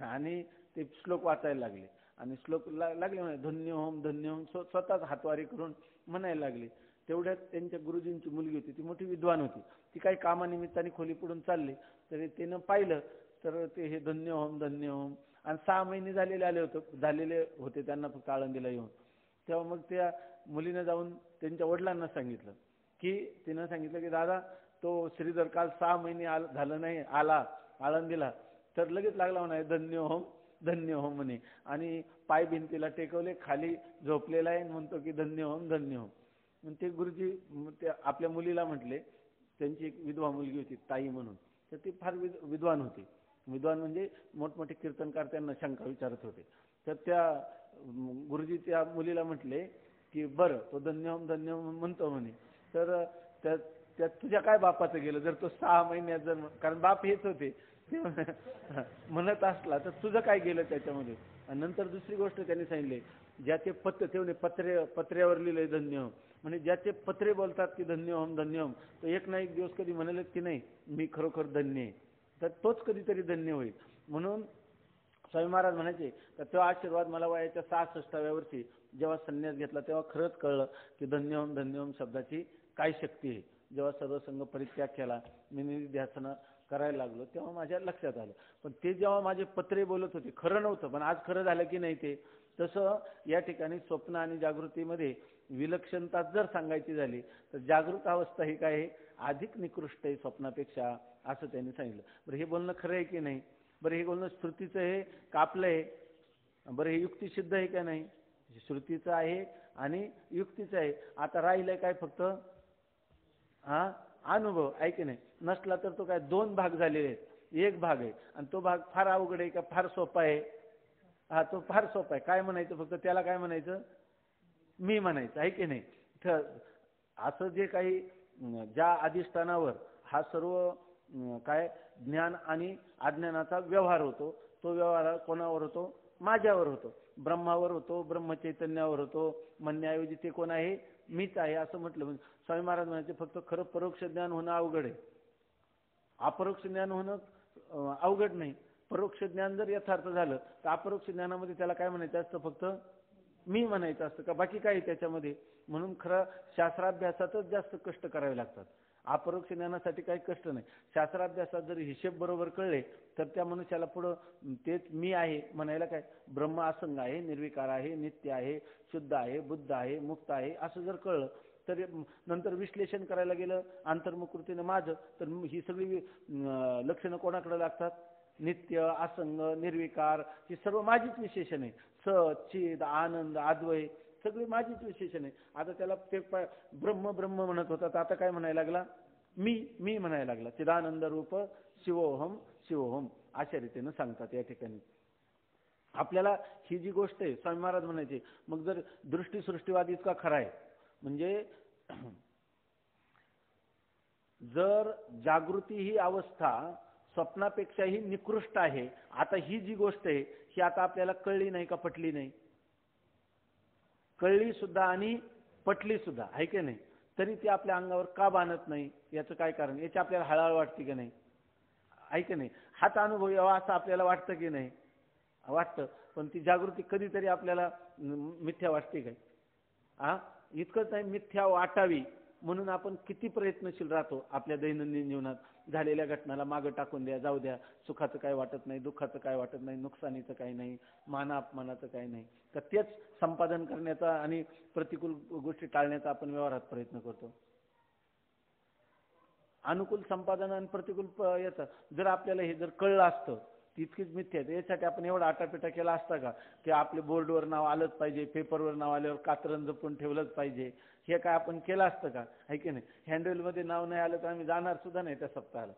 आणि ते श्लोक वाचायला लागले. आणि श्लोक लागले म्हणे धन्योहम धन्योहम, स्वतःच हातवारी करून म्हणायला लागले. तेवढ्यात त्यांच्या गुरुजींची मुलगी होती, ती मोठी विद्वान होती, ती काही कामानिमित्ताने खोली पुढून चालली, तरी तिनं पाहिलं तर ते हे धन्योहम धन्योहम. आणि 6 महिने झालेले होते त्यांना फक्त आळंदीला येऊन. तेव्हा मग त्या मुलीनं जाऊन त्यांच्या वडिलांना सांगितलं, की तिनं सांगितलं की दादा तो श्रीधर काल 6 महिने झालं नाही आला आळंदीला, तर लगेच लागला म्हणे धन्योहम धन्योहम म्हणे, आणि पाय भिंतीला टेकवले, खाली झोपलेला आहे, म्हणतो की धन्योहम धन्योहम. मग ते गुरुजी ते आपल्या मुलीला म्हटले, त्यांची एक विधवा मुलगी होती ताई म्हणून, तर ती फार विद्वान होती. विद्वान म्हणजे मोठमोठे कीर्तनकार त्यांना शंका विचारत होते. तर त्या गुरुजी त्या मुलीला म्हटले की बरं तो धन्य म्हणतो म्हणे, तर त्यात तुझ्या काय बापाचं गेलं? जर तो 6 महिन्यात जर, कारण बाप हेच होते ते म्हणत असला तर तुझं काय गेलं त्याच्यामध्ये? आणि नंतर दुसरी गोष्ट त्यांनी सांगितली, ज्याचे पत्र्यावर लिहिले धन्य, म्हणजे ज्याचे पत्रे बोलतात की धन्यहम धन्यहम, तो एक ना एक दिवस कधी म्हणाले की नाही मी खरोखर धन्य आहे, तर तोच कधीतरी धन्य होईल. म्हणून स्वामी महाराज म्हणायचे तर तो आशीर्वाद मला वयाच्या 66व्या वर्षी जेव्हा संन्यास घेतला तेव्हा खरंच कळलं की धन्यहम धन्यहम शब्दाची काय शक्ती आहे. जेव्हा सर्वसंग परित्याग केला, मी निध्यासन करायला लागलो, तेव्हा माझ्या लक्षात आलं. पण ते जेव्हा माझे पत्रे बोलत होते खरं नव्हतं, पण आज खरं झालं की नाही ते. तसं या ठिकाणी स्वप्न आणि जागृतीमध्ये विलक्षणता जर सांगायची झाली तर जागृत अवस्था ही काय आहे, अधिक निकृष्ट आहे स्वप्नापेक्षा, असं त्यांनी सांगितलं. बरं हे बोलणं खरं आहे की नाही? बरं हे बोलणं श्रुतीचं आहे का आपलं आहे? बरं हे युक्तिसिद्ध आहे का नाही? श्रुतीचं आहे आणि युक्तीचं आहे. आता राहिलंय काय फक्त अनुभव आहे की नाही? नसला तर तो काय 2 भाग झालेले आहेत, एक भाग आहे, आणि तो भाग फार अवघड आहे का फार सोपा आहे? तो फार सोपा आहे. काय म्हणायचं फक्त त्याला? काय म्हणायचं? मी म्हणायचं, आहे की नाही? तर असं जे काही ज्या अधिष्ठानावर हा सर्व काय ज्ञान आणि अज्ञानाचा व्यवहार होतो, तो व्यवहार कोणावर होतो? माझ्यावर होतो, ब्रह्मावर होतो, ब्रह्मचैतन्यावर होतो. म्हणण्याऐवजी ते कोण आहे? मीच आहे असं म्हटलं. म्हणजे स्वामी महाराज म्हणायचे फक्त खरं परोक्ष ज्ञान होणं अवघड आहे, अपरोक्ष ज्ञान होणं अवघड नाही. परोक्ष ज्ञान जर यथार्थ झालं तर अपरोक्ष ज्ञानामध्ये त्याला काय म्हणायचं असतं? फक्त मी म्हणायचं असतं का बाकी काय त्याच्यामध्ये? म्हणून खरं शास्त्राभ्यासातच जास्त कष्ट करावे लागतात, अपरोक्ष ज्ञानासाठी काही कष्ट नाही. शास्त्राभ्यासात जर हिशेब बरोबर कळले तर त्या मनुष्याला पुढं तेच मी आहे म्हणायला काय, ब्रह्म असंग आहे, निर्विकार आहे, नित्य आहे, शुद्ध आहे, बुद्ध आहे, मुक्त आहे, असं जर कळलं तर नंतर विश्लेषण करायला गेलं अंतर्मुखृतीनं माझं, तर ही सगळी लक्षणं कोणाकडे लागतात? नित्य, असंग, निर्विकार, ही सर्व माझीच विशेषण आहे. सत, चिद, आनंद, अद्वय सगळी माझीच विशेषण आहे. आता त्याला ते ब्रह्म ब्रह्म म्हणत होता, तर आता काय म्हणायला लागला? मी म्हणायला लागला. चिदानंद रूप शिवोहम शिवोहम, अशा रीतीनं सांगतात या ठिकाणी. आपल्याला ही जी गोष्ट आहे, स्वामी महाराज म्हणायचे, मग जर दृष्टीसृष्टीवाद इतका खरा आहे, म्हणजे जर जागृती ही अवस्था स्वप्नापेक्षाही निकृष्ट आहे, आता ही जी गोष्ट आहे ही आता आपल्याला कळली नाही का पटली नाही? कळली सुद्धा आणि पटली सुद्धा, आहे की नाही? तरी ती आपल्या अंगावर का बांधत नाही? याचं काय कारण? याची आपल्याला हळहळ वाटते की नाही? आहे की नाही? हाच अनुभव यावा असं आपल्याला वाटतं की नाही? वाटतं. पण ती जागृती कधीतरी आपल्याला मिथ्या वाटते काय? इतकंच नाही, मिथ्या वाटावी म्हणून आपण किती प्रयत्नशील राहतो आपल्या दैनंदिन जीवनात. झालेल्या घटनाला मागं टाकून द्या, जाऊ द्या, सुखाचं काय वाटत नाही, दुःखाचं काय वाटत नाही, नुकसानीचं काही नाही, मान अपमानाचं काही नाही. तर तेच संपादन करण्याचा आणि प्रतिकूल गोष्टी टाळण्याचा आपण व्यवहारात प्रयत्न करतो. अनुकूल संपादन आणि प्रतिकूल याचा जर आपल्याला हे जर कळलं असतं तितकीच मिथ्या आहे. यासाठी आपण एवढा आटापिटा केला असता का की आपले बोर्डवर नाव आलंच पाहिजे, पेपरवर नाव आल्यावर कात्रण जपून ठेवलंच पाहिजे, हे काय आपण केलं असतं का? आहे की नाही? हँडलमध्ये नाव नाही आलं तर आम्ही जाणार सुद्धा नाही त्या सप्ताहाला,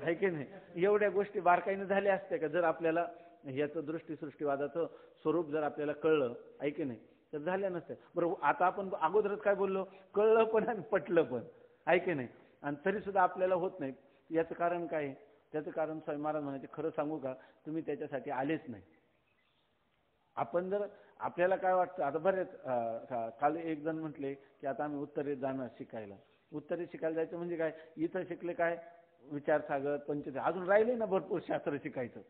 आहे की नाही? एवढ्या गोष्टी बारकाईने झाल्या असत्या का जर आपल्याला याचं दृष्टीसृष्टीवादाचं स्वरूप जर आपल्याला कळलं, आहे की नाही? तर झाल्या नसत्या. बरोबर. आता आपण अगोदरच काय बोललो? कळलं पण आणि पटलं पण, आहे की नाही? आणि तरी सुद्धा आपल्याला होत नाही. याचं कारण काय? त्याचं कारण स्वामी महाराज म्हणायचे, खरं सांगू का, तुम्ही त्याच्यासाठी आलेच नाही. आपण जर आपल्याला काय वाटतं, आता बरेच काल एक जण म्हटले की आता आम्ही उत्तरेत जाणार शिकायला. उत्तरेत शिकायला जायचं म्हणजे काय? इथं शिकले काय विचारसागर, पंचदशी, अजून राहिले ना भरपूर शास्त्र शिकायचं,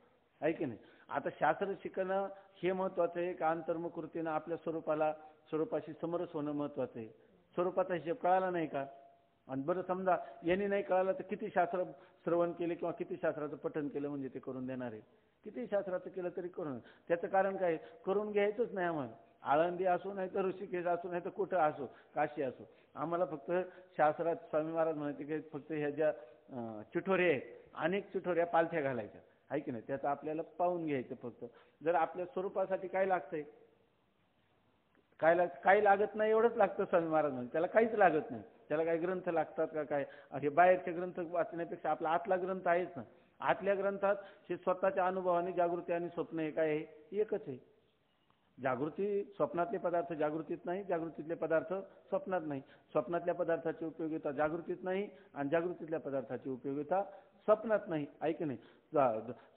आहे की नाही? आता शास्त्र शिकणं हे महत्वाचं आहे का अंतर्मुखृतीनं आपल्या स्वरूपाशी समरस होणं महत्वाचं आहे? स्वरूपाचा हिशेब कळाला नाही का? आणि बरं समजा यांनी नाही कळालं तर किती शास्त्र श्रवण केले किंवा किती शास्त्राचं पठण केलं म्हणजे ते करून देणार आहे? किती शास्त्राचं केलं तरी करून. त्याचं कारण काय? करून घ्यायचंच नाही आम्हाला. आळंदी असो नाही तर ऋषिकेश असो नाही तर कुठं असो, काशी असो, आम्हाला फक्त शास्त्रात स्वामी महाराज म्हणायचे की फक्त ह्या ज्या चिठोऱ्या आहेत, अनेक चिठोऱ्या पालथ्या घालायच्या, आहे की नाही? त्याचं आपल्याला पाहून घ्यायचं फक्त. जर आपल्या स्वरूपासाठी काय लागतंय? काही लागत नाही, एवढंच लागतं स्वामी महाराज म्हणजे. त्याला काहीच लागत नाही. त्याला काही ग्रंथ लागतात का काय? हे बाहेरचे ग्रंथ वाचण्यापेक्षा आपला आतला ग्रंथ आहेच ना. आतल्या ग्रंथात हे स्वतःच्या अनुभवाने जागृती आणि स्वप्न हे काय आहे? एकच आहे. जागृती स्वप्नातले पदार्थ जागृतीत नाही, जागृतीतले पदार्थ स्वप्नात नाही. स्वप्नातल्या पदार्थाची उपयोगिता जागृतीत नाही आणि जागृतीतल्या पदार्थाची उपयोगिता स्वप्नात नाही. ऐक नाही,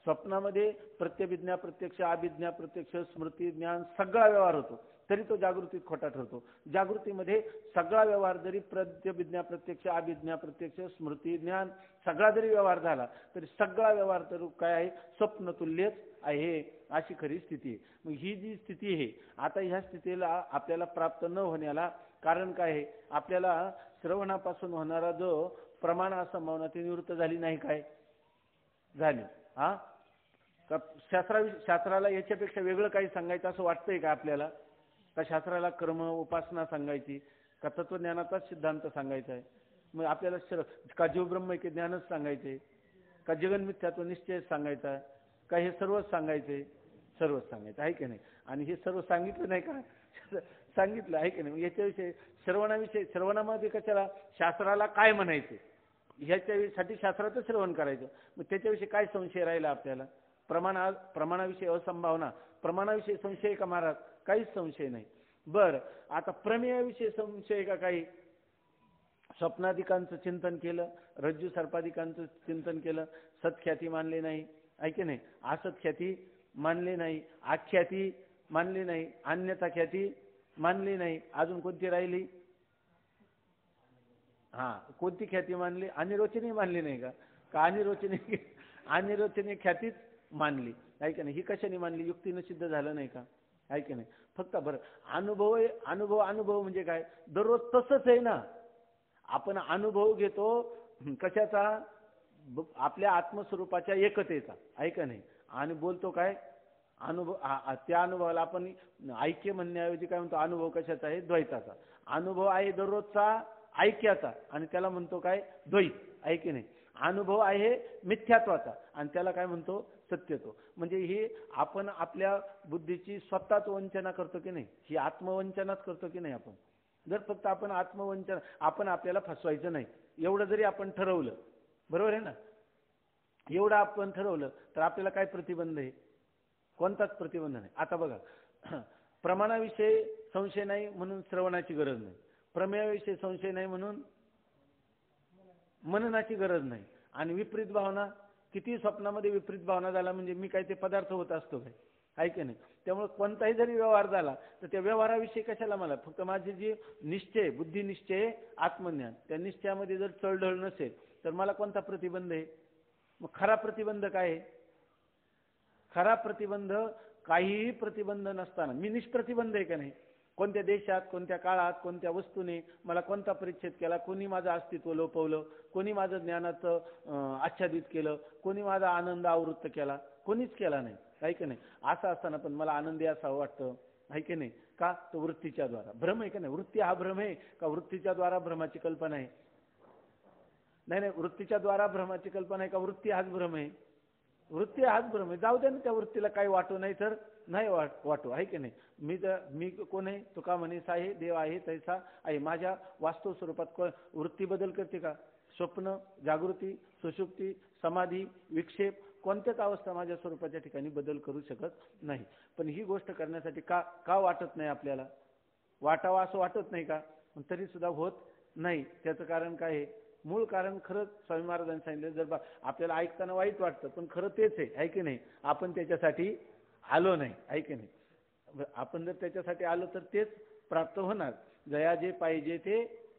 स्वप्नामध्ये प्रत्यभिज्ञा प्रत्यक्ष, अभिज्ञा प्रत्यक्ष, स्मृती, ज्ञान सगळा व्यवहार होतो, तरी तो जागृतीत खोटा ठरतो. जागृतीमध्ये सगळा व्यवहार जरी प्रत्यभिज्ञा प्रत्यक्ष, अभिज्ञा प्रत्यक्ष, स्मृती, ज्ञान सगळा जरी व्यवहार झाला तरी सगळा व्यवहार तर काय आहे, स्वप्नतुल्यच आहे, अशी खरी स्थिती आहे. मग ही जी स्थिती आहे, आता ह्या स्थितीला आपल्याला प्राप्त न होण्याला कारण काय आहे, आपल्याला श्रवणापासून होणारा जो प्रमाण असंभावना ती निवृत्त झाली नाही काय, झाली. हा का शास्त्राला याच्यापेक्षा वेगळं काही सांगायचं असं वाटतंय का आपल्याला? का शास्त्राला कर्म उपासना सांगायची, का तत्वज्ञानाचाच सिद्धांत सांगायचा आहे? मग आपल्याला का जीव ब्रह्म की ज्ञानच सांगायचे, का जगन्मिथ्यात्व निश्चय सांगायचा आहे, का हे सर्वच सांगायचे? सर्वच सांगायचं आहे की नाही? आणि हे सर्व सांगितलं नाही का? सांगितलं आहे की नाही? याच्याविषयी श्रवणाविषयी, श्रवणामध्ये कशाला शास्त्राला काय म्हणायचे ह्याच्यासाठी शास्त्राचं श्रवण करायचं. मग त्याच्याविषयी काय संशय राहिला आपल्याला? प्रमाणाविषयी असंभावना, प्रमाणाविषयी संशय का महाराज? काहीच संशय नाही. बर, आता प्रमेयाविषयी संशय का काही? स्वप्नाधिकांचं चिंतन केलं, रज्जू सर्पाधिकांचं चिंतन केलं, सत्ख्याती मानले नाही, ऐके नाही, असत्ख्याती मानले नाही, आख्याती मानली नाही, अन्यथा ख्याती मानली नाही, अजून कोणती राहिली? हा, कोणती ख्याती मानली? अनिर्वचनीय मानली नाही का? का अनिर्वचनीय, अनिर्वचनीय ख्यातीच मानली, ऐका नाही. ही कशाने मानली? युक्तीनं सिद्ध झालं नाही का? ऐका नाही. फक्त बरं, अनुभव अनुभव अनुभव म्हणजे काय? दररोज तसंच आहे ना. आपण अनुभव घेतो कशाचा? आपल्या आत्मस्वरूपाच्या एकतेचा, ऐका नाही. आणि बोलतो काय? अनुभव. त्या अनुभवाला आपण ऐक्य म्हणण्याऐवजी काय म्हणतो? अनुभव कशाचा आहे? द्वैताचा. अनुभव आहे दररोजचा ऐक्याचा आणि त्याला म्हणतो काय? द्वैत, ऐके नाही. अनुभव आहे मिथ्यात्वाचा आणि त्याला काय म्हणतो? सत्यत्व. म्हणजे ही आपण आपल्या बुद्धीची स्वतःच वंचना करतो की नाही? ही आत्मवंचनाच करतो की नाही आपण? जर फक्त आपण आत्मवंचना, आपण आपल्याला फसवायचं नाही एवढं जरी आपण ठरवलं, बरोबर आहे ना, एवढं आपण ठरवलं तर आपल्याला काय प्रतिबंध आहे? कोणताच प्रतिबंध नाही. आता बघा, प्रमाणाविषयी संशय नाही म्हणून श्रवणाची गरज नाही, प्रमेयाविषयी संशय नाही म्हणून मननाची गरज नाही. आणि विपरीत भावना, किती स्वप्नामध्ये विपरीत भावना झाला म्हणजे मी काय ते पदार्थ होत असतो काय? ऐके नाही. त्यामुळे कोणताही जरी व्यवहार झाला तर त्या व्यवहाराविषयी कशाला मला? फक्त माझी जी निश्चय, बुद्धी निश्चय, आत्मज्ञान, त्या निश्चयामध्ये जर चळढळ नसेल तर मला कोणता प्रतिबंध आहे? मग खरा प्रतिबंध काय आहे? खरा प्रतिबंध, काहीही प्रतिबंध नसताना मी निष्प्रतिबंध आहे का नाही? कोणत्या देशात, कोणत्या काळात, कोणत्या वस्तूने मला कोणता परिच्छेद केला? कोणी माझं अस्तित्व लोपवलं? कोणी माझं ज्ञानाचं आच्छादित केलं? कोणी माझा आनंद आवृत्त केला? कोणीच केला नाही, आहे की नाही? असं असताना पण मला आनंदी असावं वाटतं, आहे की नाही? का? तो वृत्तीच्या द्वारा. भ्रम आहे का नाही? वृत्ती हा भ्रम आहे का वृत्तीच्या द्वारा भ्रमाची कल्पना आहे? नाही नाही, वृत्तीच्या द्वारा भ्रमाची कल्पना आहे का वृत्ती हाच भ्रम आहे? वृत्ती हाच भ्रम आहे. जाऊ दे ना, त्या वृत्तीला काही वाटू नाही तर नाही वाटू, आहे की नाही? मी कोण आहे? तुका म्हणेस आहे, देव आहे तैसा आहे. माझ्या वास्तव स्वरूपात वृत्ती बदल करते का? स्वप्न, जागृती, सुषुप्ती, समाधी, विक्षेप, कोणत्याच अवस्था माझ्या स्वरूपाच्या ठिकाणी बदल करू शकत नाही. पण ही गोष्ट करण्यासाठी का वाटत नाही आपल्याला? वाटावा असं वाटत नाही का? पण तरी सुद्धा होत नाही. त्याचं कारण काय आहे? मूळ कारण खरंच स्वामी महाराजांनी सांगितलं, जर आपल्याला ऐकताना वाईट वाटतं पण खरं तेच आहे की नाही? आपण त्याच्यासाठी आलो नाही, आहे की नाही? आपण जर त्याच्यासाठी आलो तर तेच प्राप्त होणार. जया जे पाहिजे ते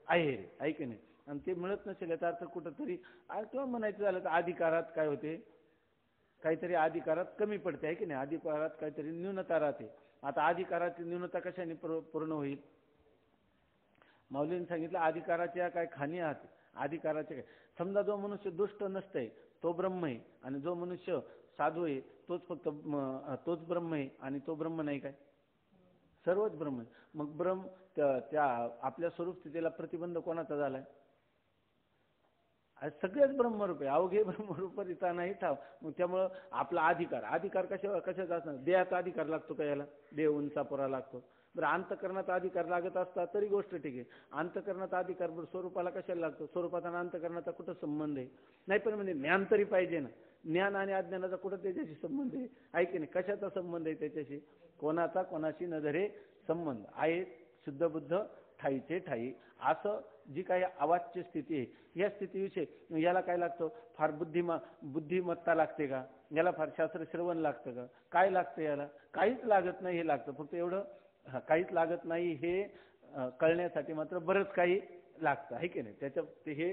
आहे की नाही? आणि ते मिळत नसेल याचा अर्थ कुठंतरी, किंवा म्हणायचं झालं तर अधिकारात काय होते? काहीतरी अधिकारात कमी पडते, आहे की नाही? अधिकारात काहीतरी न्यूनता राहते. आता अधिकाराची न्यूनता कशाने पूर्ण होईल? माऊलींनी सांगितलं अधिकाराच्या काय खाणी आहात, अधिकाराचे काय? समजा जो मनुष्य दुष्ट नसतंय तो ब्रह्म आहे आणि जो मनुष्य साधू आहे तोच ब्रह्म आहे आणि तो ब्रह्म नाही काय? सर्वच ब्रह्म आहे. मग त्या आपल्या स्वरूप स्थितीला प्रतिबंध कोणाचा झालाय? सगळेच ब्रह्मरूप आहे, अवघे ब्रह्मरूप रिता नाही ठाव. मग त्यामुळं आपला अधिकार कशाचा असणार? देहाचा अधिकार लागतो का याला? देह उंचा पुरा लागतो. बरं अंतःकरणाचा अधिकार लागत असता तरी गोष्ट ठीक आहे. अंतःकरणाचा अधिकार बरं स्वरूपाला कशाला लागतो? स्वरूपाचा आणि अंतःकरणाचा कुठं संबंध आहे? नाही, पण म्हणजे ज्ञान तरी पाहिजे ना. ज्ञान आणि अज्ञानाचा कुठं त्याच्याशी संबंध आहे की नाही? कशाचा संबंध आहे त्याच्याशी? कोणाचा कोणाशी न धरे संबंध आहे. शुद्ध बुद्ध ठाईचे ठाई, असं जी काही अवाच्य स्थिती आहे या स्थितीविषयी याला काय लागतं? फार बुद्धिमत्ता लागते का? याला फार शास्त्र श्रवण लागतं का? काय लागतं याला? काहीच लागत नाही. हे लागतं फक्त एवढं, काहीच लागत नाही हे कळण्यासाठी मात्र बरंच काही लागतं आहे की नाही? त्याच्यात हे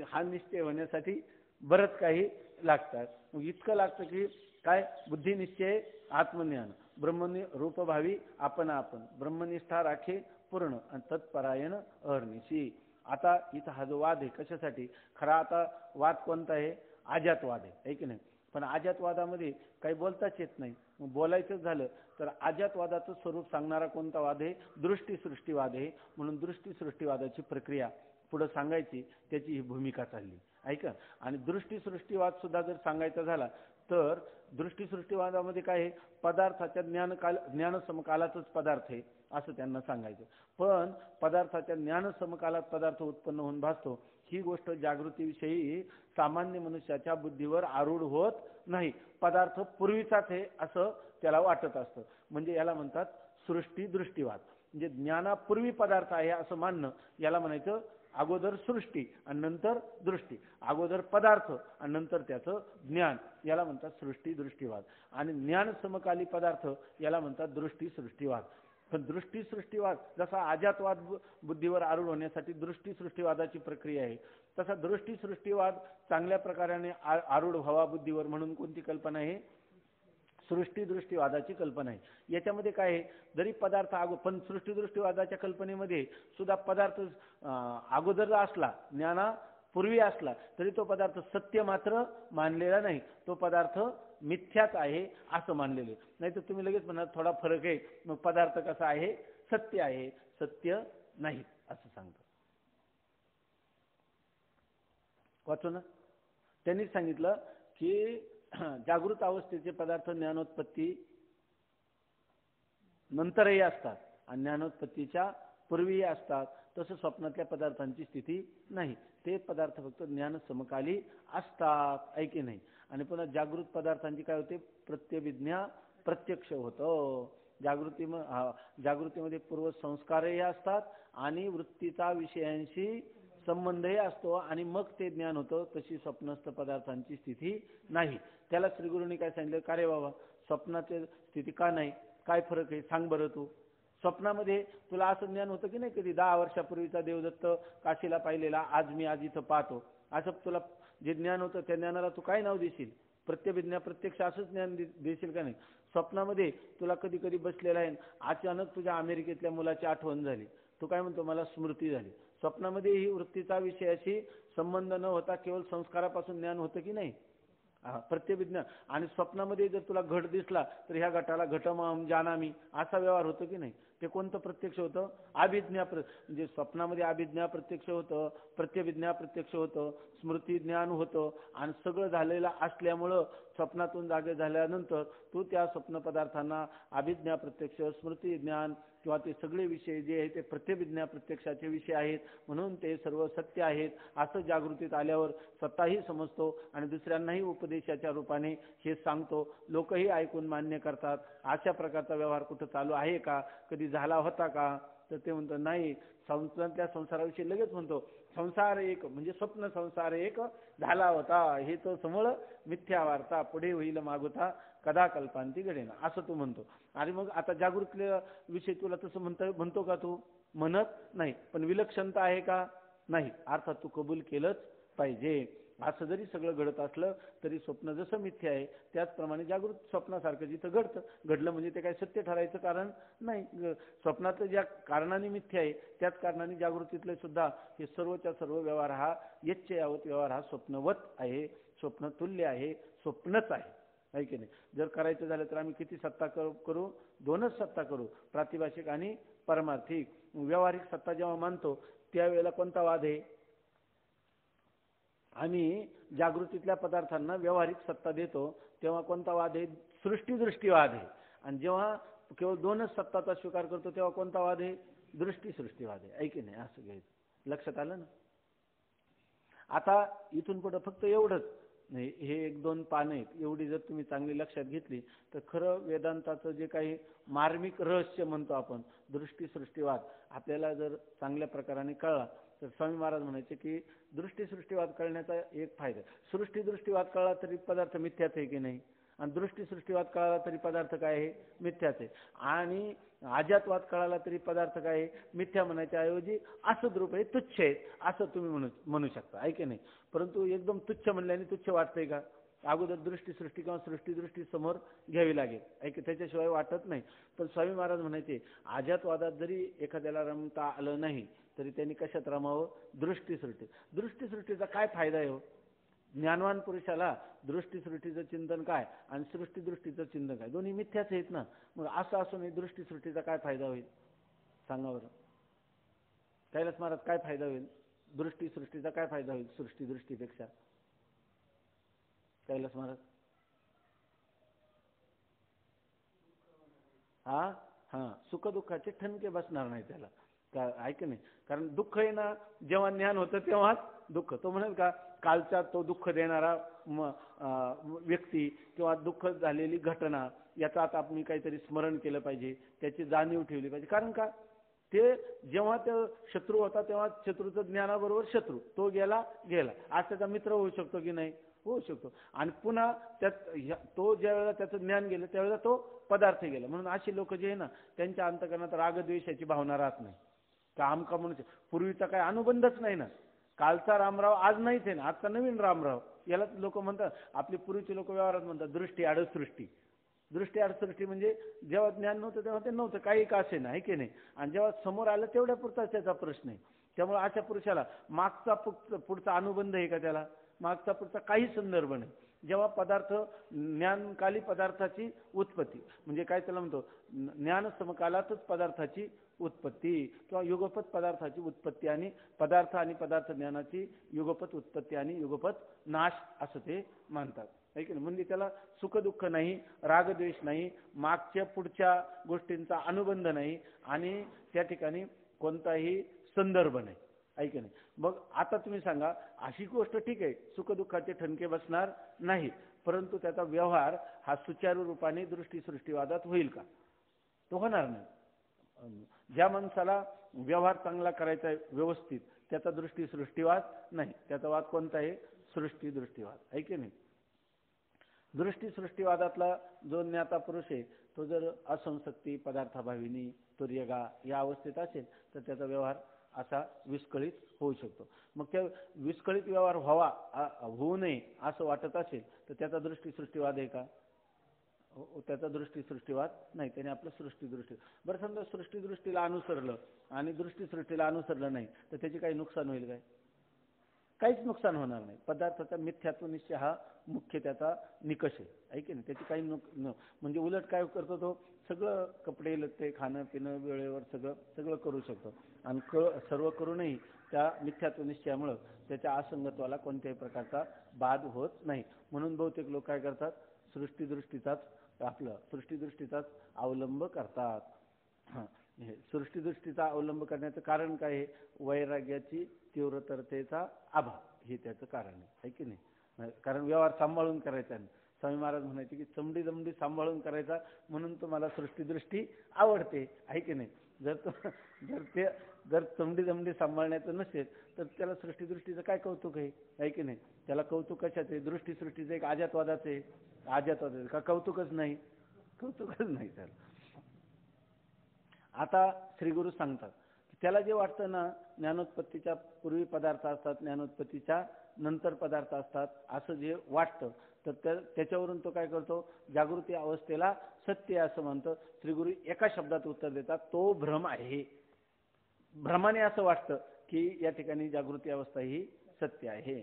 हा निश्चय होण्यासाठी बरंच काही लागतात. मग इतकं लागतं की काय? बुद्धिनिश्चय आत्मज्ञान ब्रह्मनि रूपभावी आपण ब्रह्मनिष्ठा राखे पूर्ण आणि तत्परायण अहर्निशी. आता इथं हा जो वाद आहे कशासाठी? खरा आता वाद कोणता आहे? अजातवाद आहे की नाही? पण अजातवादामध्ये काही बोलताच येत नाही. मग बोलायचं झालं तर अजातवादाचं स्वरूप सांगणारा कोणता वाद आहे? दृष्टीसृष्टीवाद आहे. म्हणून दृष्टीसृष्टीवादाची प्रक्रिया पुढे सांगायची, त्याची ही भूमिका चालली ऐका. आणि दृष्टीसृष्टीवाद सुद्धा जर सांगायचा झाला तर दृष्टीसृष्टीवादामध्ये काय आहे? पदार्थाच्या ज्ञानसमकालातच पदार्थ आहे असं त्यांना सांगायचं. पण पदार्थाच्या ज्ञानसमकालात पदार्थ उत्पन्न होऊन भासतो ही गोष्ट जागृतीविषयी सामान्य मनुष्याच्या बुद्धीवर आरूढ होत नाही. पदार्थ पूर्वीचाच आहे असं त्याला वाटत असतं. म्हणजे याला म्हणतात सृष्टी दृष्टीवाद. म्हणजे ज्ञानापूर्वी पदार्थ आहे असं मानणं, याला म्हणायचं अगोदर सृष्टी आणि नंतर दृष्टी, अगोदर पदार्थ आणि नंतर त्याचं ज्ञान, याला म्हणतात सृष्टी दृष्टीवाद. आणि ज्ञान समकाली पदार्थ याला म्हणतात दृष्टी सृष्टीवाद. पण दृष्टी सृष्टीवाद जसा अजातवाद बुद्धीवर आरूढ होण्यासाठी दृष्टी सृष्टीवादाची प्रक्रिया आहे, तसा दृष्टी सृष्टीवाद चांगल्या प्रकाराने आरूढ व्हावा बुद्धीवर म्हणून कोणती कल्पना आहे? सृष्टी दृष्टीवादाची कल्पना आहे. याच्यामध्ये काय आहे? जरी पदार्थ पण सृष्टी दृष्टीवादाच्या कल्पनेमध्ये सुद्धा पदार्थ अगोदर असला, ज्ञानापूर्वी असला तरी तो पदार्थ सत्य मात्र मानलेला नाही. तो पदार्थ मिथ्याच आहे असं मानलेले. नाही तर तुम्ही लगेच म्हणाल थोडा फरक आहे, मग पदार्थ कसा आहे? सत्य आहे, सत्य नाही असं सांगतो. वाचो ना. त्यांनी सांगितलं की जागृत अवस्थेचे पदार्थ ज्ञानोत्पत्ती नंतरही असतात आणि ज्ञानोत्पत्तीच्या पूर्वीही असतात. तसं स्वप्नातल्या पदार्थांची स्थिती नाही. ते पदार्थ फक्त ज्ञान समकाली असतात ऐकी नाही. आणि पुन्हा जागृत पदार्थांची काय होते? प्रत्यभिज्ञा प्रत्यक्ष होतं. जागृतीमध्ये पूर्व संस्कारही असतात आणि वृत्तीचा विषयांशी संबंधही असतो आणि मग ते ज्ञान होतं. तशी स्वप्नस्थ पदार्थांची स्थिती नाही. त्याला श्रीगुरूंनी काय सांगितलं? का रे बाबा स्वप्नाची स्थिती का नाही? काय फरक आहे सांग बरं तू. स्वप्नामध्ये तुला असं ज्ञान होतं की नाही? कधी 10 वर्षापूर्वीचा देवदत्त काशीला पाहिलेला आज इथं पाहतो, असं तुला जे ज्ञान होतं त्या ज्ञानाला तू काय नाव देशील? प्रत्यभिज्ञा प्रत्यक्ष असंच ज्ञान देशील का नाही? स्वप्नामध्ये तुला कधी कधी बसलेला आहे, अचानक तुझ्या अमेरिकेतल्या मुलाची आठवण झाली, तू काय म्हणतो? मला स्मृती झाली. स्वप्नामध्ये ही वृत्तीचा विषयाशी संबंध न होता केवळ संस्कारापासून ज्ञान होतं की नाही? प्रत्यभिज्ञा. आणि स्वप्नामध्ये जर तुला घट दिसला तर ह्या घटाला घटमहम जानामी असा व्यवहार होतो की नाही? ते कोणतं प्रत्यक्ष होतं? अभिज्ञा. म्हणजे स्वप्नामध्ये अभिज्ञा प्रत्यक्ष होतं, प्रत्यभिज्ञा प्रत्यक्ष होतं, स्मृती ज्ञान होतं आणि सगळं झालेलं असल्यामुळं स्वप्नातून जागे झाल्यानंतर तू त्या स्वप्न पदार्थांना अभिज्ञा प्रत्यक्ष, स्मृती ज्ञान किंवा ते सगळे विषय जे आहेत ते प्रत्यभिज्ञा प्रत्यक्षाचे विषय आहेत म्हणून ते सर्व सत्य आहेत असं जागृतीत आल्यावर स्वतःही समजतो आणि दुसऱ्यांनाही उपदेशाच्या रूपाने हे सांगतो. लोकही ऐकून मान्य करतात. अशा प्रकारचा व्यवहार कुठं चालू आहे का? कधी झाला होता का? तर ते म्हणतो नाही. त्या संसाराविषयी लगेच म्हणतो संसार एक म्हणजे स्वप्न संसार एक झाला होता, हे तो समोर मिथ्या वार्ता, पुढे होईल मागुता कदा कल्पांती घडेना असं तू म्हणतो. आणि मग आता जागृतीच्या विषयी तुला तसं म्हणतो का? तू म्हणत नाही. पण विलक्षणता आहे का? नाही. अर्थात तू कबूल केलंच पाहिजे. असं जरी सगळं घडत असलं तरी स्वप्न जसं मिथ्या आहे त्याचप्रमाणे जागृत स्वप्नासारखं जिथं घडलं म्हणजे ते काय सत्य ठरायचं कारण नाही. स्वप्नातलं ज्या कारणाने मिथ्या आहे त्याच कारणाने जागृतीतले सुद्धा हे सर्वच्या सर्व व्यवहार हा यच्च यावत व्यवहार हा स्वप्नवत आहे, स्वप्न तुल्य आहे, स्वप्नच आहे की नाही? जर करायचं झालं तर आम्ही किती सत्ता करू? 2च सत्ता करू, प्रातिभाषिक आणि परमार्थिक. व्यावहारिक सत्ता जेव्हा मानतो त्यावेळेला कोणता वाद आहे? आणि जागृतीतल्या पदार्थांना व्यावहारिक सत्ता देतो तेव्हा कोणता वाद आहे? सृष्टी दृष्टीवाद आहे. आणि जेव्हा केवळ दोनच सत्ताचा स्वीकार करतो तेव्हा कोणता वाद आहे? दृष्टीसृष्टीवाद आहे. ऐकी नाही, असं घ्यायचं. लक्षात आलं ना? आता इथून पुढे फक्त एवढंच नाही, हे 1-2 पानं आहेत, एवढी जर तुम्ही चांगली लक्षात घेतली तर खरं वेदांताचं जे काही मार्मिक रहस्य म्हणतो आपण, दृष्टीसृष्टीवाद, आपल्याला जर चांगल्या प्रकाराने कळला तर स्वामी महाराज म्हणायचे की दृष्टीसृष्टीवाद कळण्याचा एक फायदा, सृष्टीदृष्टीवाद कळला तरी पदार्थ मिथ्याच आहे की नाही, आणि दृष्टीसृष्टीवाद कळाला तरी पदार्थ काय आहे? मिथ्याच आहे. आणि अजातवाद कळाला तरी पदार्थ काय आहे? मिथ्या म्हणायच्या ऐवजी असद्रूप आहे, तुच्छ आहे, असं तुम्ही म्हणू शकता. ऐके नाही. परंतु एकदम तुच्छ म्हणल्याने तुच्छ वाटतंय का? अगोदर दृष्टीसृष्टी किंवा सृष्टीदृष्टी समोर घ्यावी लागेल. ऐके, त्याच्याशिवाय वाटत नाही. पण स्वामी महाराज म्हणायचे अजातवादात जरी एखाद्याला रमता आलं नाही तरी त्यांनी कशात रमावं? दृष्टीसृष्टी. दृष्टीसृष्टीचा काय फायदा आहे? ज्ञानवान पुरुषाला दृष्टीसृष्टीचं चिंतन काय आणि सृष्टीदृष्टीचं चिंतन काय, दोन्ही मिथ्याच आहेत ना. मग असं असून दृष्टीसृष्टीचा काय फायदा होईल? सांगा बरं. कैलास महाराज, काय फायदा होईल? दृष्टीसृष्टीचा काय फायदा होईल सृष्टीदृष्टीपेक्षा? कैलास महाराज. सुखदुःखाचे ठणके बसणार नाही त्याला. ऐक नाही, कारण दुःख आहे ना, जेव्हा ज्ञान होतं तेव्हाच दुःख. तो म्हणेल का कालचा तो दुःख देणारा व्यक्ती किंवा दुःख झालेली घटना याचा आता आपण काहीतरी स्मरण केलं पाहिजे, त्याची जाणीव ठेवली पाहिजे. कारण का ते जेव्हा तो शत्रू होता तेव्हा शत्रूचं ज्ञानाबरोबर शत्रू, तो गेला. आज त्याचा मित्र होऊ शकतो की नाही? होऊ शकतो. आणि पुन्हा त्यात तो ज्या वेळेला त्याचं ज्ञान गेलं त्यावेळेला तो पदार्थ गेला. म्हणून अशी लोक जे आहे ना, त्यांच्या अंतकरणात रागद्वेषाची भावना राहत नाही. काम का म्हणून पूर्वीचा काय अनुबंधच नाही ना. कालचा रामराव आज नाहीच आहे ना, आजचा नवीन रामराव. याला लोक म्हणतात, आपली पूर्वीचे लोक व्यवहारात म्हणतात दृष्टी आड सृष्टी. दृष्टी आड सृष्टी म्हणजे जेव्हा ज्ञान नव्हतं तेव्हा ते नव्हतं, काही का असे ना, आहे की नाही. आणि जेव्हा समोर आलं तेवढ्या पुरताच त्याचा प्रश्न आहे. त्यामुळे अशा पुरुषाला मागचा पुढचा अनुबंध आहे का? त्याला मागचा पुढचा काही संदर्भ नाही. जेव्हा पदार्थ ज्ञानकाली पदार्थाची उत्पत्ती म्हणजे काय त्याला म्हणतो, ज्ञान समकालातच पदार्थाची उत्पत्ती किंवा युगपत पदार्थाची उत्पत्ती आणि पदार्थ आणि पदार्थ ज्ञानाची युगपत उत्पत्ती आणि युगपत नाश असं ते मानतात. आहे की नाही. म्हणजे त्याला सुखदुःख नाही, रागद्वेष नाही, मागच्या पुढच्या गोष्टींचा अनुबंध नाही आणि त्या ठिकाणी कोणताही संदर्भ नाही. ऐक नाही. मग आता तुम्ही सांगा, अशी गोष्ट ठीक आहे, सुखदुःखाचे ठणके बसणार नाही, परंतु त्याचा व्यवहार हा सुचारू रूपाने दृष्टीसृष्टीवादात होईल का? तो होणार नाही. ज्या माणसाला व्यवहार चांगला करायचा आहे व्यवस्थित, त्याचा दृष्टीसृष्टीवाद नाही, त्याचा वाद कोणता आहे? सृष्टीदृष्टीवाद. आहे की नाही. दृष्टीसृष्टीवादातला जो ज्ञाता पुरुष आहे तो जर असंसक्ती, पदार्थाभाविनी, तुर्यगा या अवस्थेत असेल तर त्याचा व्यवहार असा विस्कळीत होऊ शकतो. मग त्या विस्कळीत व्यवहार होऊ नये असं वाटत असेल तर त्याचा दृष्टीसृष्टीवाद आहे का? त्याचा दृष्टीसृष्टीवाद नाही, त्याने आपलं सृष्टीदृष्टी. बरं, समजा सृष्टीदृष्टीला अनुसरलं आणि दृष्टीसृष्टीला अनुसरलं नाही तर त्याचे काही नुकसान होईल काय? काहीच नुकसान होणार नाही. पदार्थाचा मिथ्यात्व निश्चय हा मुख्य त्याचा निकष आहे की नाही. त्याची काही म्हणजे उलट काय करतो, तो सगळं कपडे लत्ते खाणं पिणं वेळेवर सगळं करू शकतो आणि सर्व करूनही त्या मिथ्यात्व निश्चयामुळं त्याच्या असंगत्वाला कोणत्याही प्रकारचा बाध होत नाही. म्हणून बहुतेक लोक काय करतात, सृष्टीदृष्टीचाच अवलंब करतात. सृष्टीदृष्टीचा अवलंब करण्याचं कारण काय आहे? वैराग्याची तीव्रतरतेचा अभाव, हे त्याचं कारण आहे की नाही. कारण व्यवहार सांभाळून करायचा नाही. स्वामी महाराज म्हणायचे की चमडी जमडी सांभाळून करायचा, म्हणून तुम्हाला सृष्टीदृष्टी आवडते, आहे की नाही. जर चमडी जमडी सांभाळण्याचं नसेल तर त्याला सृष्टीदृष्टीचं काय कौतुक आहे की नाही. त्याला कौतुक कशाचं आहे? दृष्टीसृष्टीचं एक अजातवादाचं आहे का? कौतुकच नाही त्याला. आता श्रीगुरु सांगतात त्याला जे वाटतं ना, ज्ञानोत्पत्तीच्या पूर्वी पदार्थ असतात, ज्ञानोत्पत्तीच्या नंतर पदार्थ असतात, असं जे वाटतं तर त्याच्यावरून तो काय करतो, जागृती अवस्थेला सत्य असं म्हणतं. श्रीगुरु एका शब्दात उत्तर देतात, तो भ्रम आहे. भ्रमाने असं वाटतं की या ठिकाणी जागृती अवस्था ही सत्य आहे,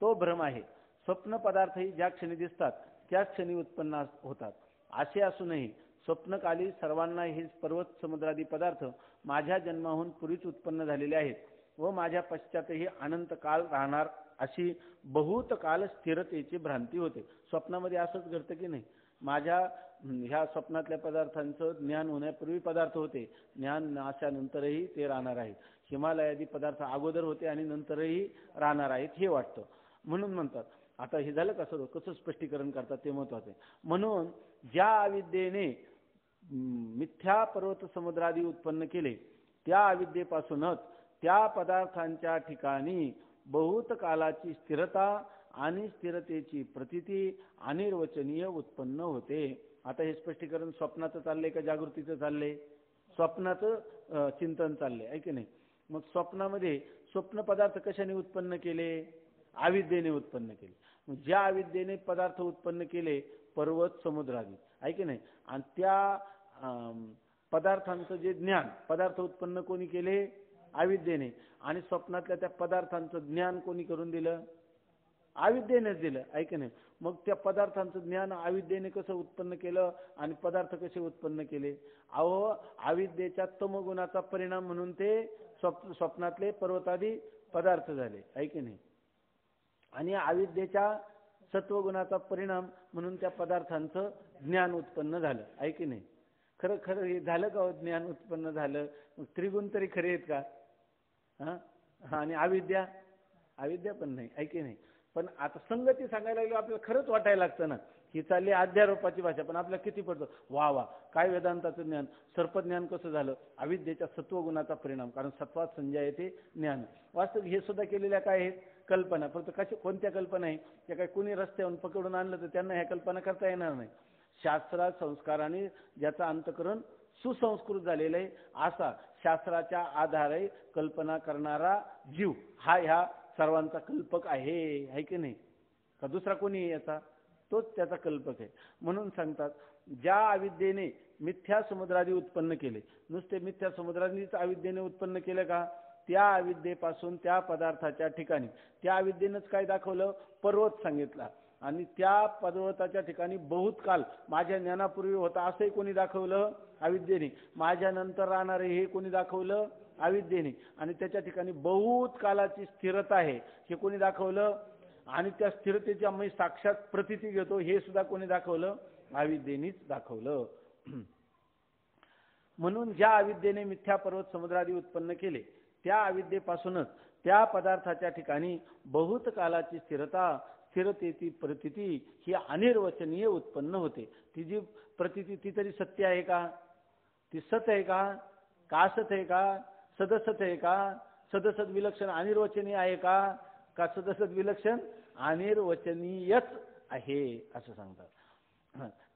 तो भ्रम आहे. स्वप्न पदार्थही ज्या क्षणी दिसतात त्याच क्षणी उत्पन्न होतात. असे असूनही स्वप्नकाली सर्वांना हे पर्वत समुद्रादी पदार्थ माझ्या जन्माहून पूर्वीच उत्पन्न झालेले आहेत व माझ्या पश्चातही अनंत काळ राहणार अशी बहुत काल स्थिरतेची भ्रांती होते. स्वप्नामध्ये असंच घडतं की नाही. माझ्या ह्या स्वप्नातल्या पदार्थांचं ज्ञान होण्यापूर्वी पदार्थ होते, ज्ञान नाशानंतरही ते राहणार आहेत. हिमालयादी पदार्थ अगोदर होते आणि नंतरही राहणार आहेत हे वाटतं. म्हणून म्हणतात, आता हे झालं का सर्व, कसं स्पष्टीकरण करतात ते महत्वाचं आहे. म्हणून ज्या अविद्येने मिथ्या पर्वत समुद्रादी उत्पन्न केले, त्या अविद्येपासूनच त्या पदार्थांच्या ठिकाणी बहुत कालाची स्थिरता आणि स्थिरतेची प्रतीती अनिर्वचनीय उत्पन्न होते. आता हे स्पष्टीकरण स्वप्नाचं चाललंय का जागृतीचं चाललंय? स्वप्नाचं चिंतन चाललंय, आहे की नाही? मग स्वप्नामध्ये स्वप्न पदार्थ कशाने उत्पन्न केले? अविद्येने उत्पन्न केले. मग ज्या अविद्येने पदार्थ उत्पन्न केले पर्वत समुद्रादी, आहे की नाही, आणि त्या पदार्थांचं जे ज्ञान, पदार्थ उत्पन्न कोणी केले? अविद्येने. आणि स्वप्नातल्या त्या पदार्थांचं ज्ञान कोणी करून दिलं? अविद्येनेच दिलं, आहे की नाही? मग त्या पदार्थांचं ज्ञान अविद्येने कसं उत्पन्न केलं आणि पदार्थ कसे उत्पन्न केले? अहो, अविद्येच्या तमगुणाचा परिणाम म्हणून ते स्वप्नातले पर्वतादी पदार्थ झाले, आहे की नाही? आणि अविद्येच्या सत्वगुणाचा परिणाम म्हणून त्या पदार्थांचं ज्ञान उत्पन्न झालं, आहे की नाही? खरं खरं हे झालं का? ज्ञान उत्पन्न झालं. मग त्रिगुण तरी खरे आहेत का? आणि अविद्या पण नाही, आहे की नाही? पण आता संगती सांगायला लागलो आपल्याला खरंच वाटायला लागतं ना, ही चालली अध्यारोपाची भाषा, पण आपल्याला किती पडतं, वा वा काय वेदांताचं ज्ञान. सर्पज्ञान कसं झालं? अविद्येच्या सत्वगुणाचा परिणाम, कारण सत्वात संजय येते ज्ञान. वास्तविक हे सुद्धा केलेल्या काय आहेत? कल्पना. फक्त कोणत्या कल्पना आहे? त्या काय कुणी रस्त्यावरून पकडून आणलं तर त्यांना ह्या कल्पना करता येणार नाही. शास्त्रात संस्काराने ज्याचा अंतकरण सुसंस्कृत झालेलं आहे, असा शास्त्राच्या आधारे कल्पना करणारा जीव हा ह्या सर्वांचा कल्पक आहे, है की नाही? का दुसरा कोणी याचा? तोच त्याचा कल्पक आहे. म्हणून सांगतात, ज्या अविद्येने मिथ्या समुद्रादी उत्पन्न केले, नुसते मिथ्या समुद्रादीच अविद्येने उत्पन्न केलं का? त्या अविद्येपासून त्या पदार्थाच्या ठिकाणी, त्या अविद्येनंच काय दाखवलं? पर्वत सांगितला. आणि त्या पर्वताच्या ठिकाणी बहुत काल माझ्या ज्ञानापूर्वी होता असंही कोणी दाखवलं? अविद्येने. माझ्या नंतर राहणारे हे कोणी दाखवलं? अविद्येने. आणि त्याच्या ठिकाणी बहुत कालाची स्थिरता आहे हे कोणी दाखवलं? आणि त्या स्थिरतेची आम्ही साक्षात प्रतीती घेतो हे सुद्धा कोणी दाखवलं? अविद्येनेच दाखवलं. म्हणून ज्या अविद्येने मिथ्या पर्वत समुद्रादी उत्पन्न केले, त्या अविद्येपासूनच त्या पदार्थाच्या ठिकाणी बहुत कालाची स्थिरता, स्थिरतेची प्रतीती ही अनिर्वचनीय उत्पन्न होते. ती जी प्रतीती ती तरी सत्य आहे का? ती सत आहे का? का असत आहे का? सदसत आहे का? सदसत विलक्षण अनिर्वचनीय आहे का? का सदसत विलक्षण अनिर्वचनीयच आहे असं सांगतात.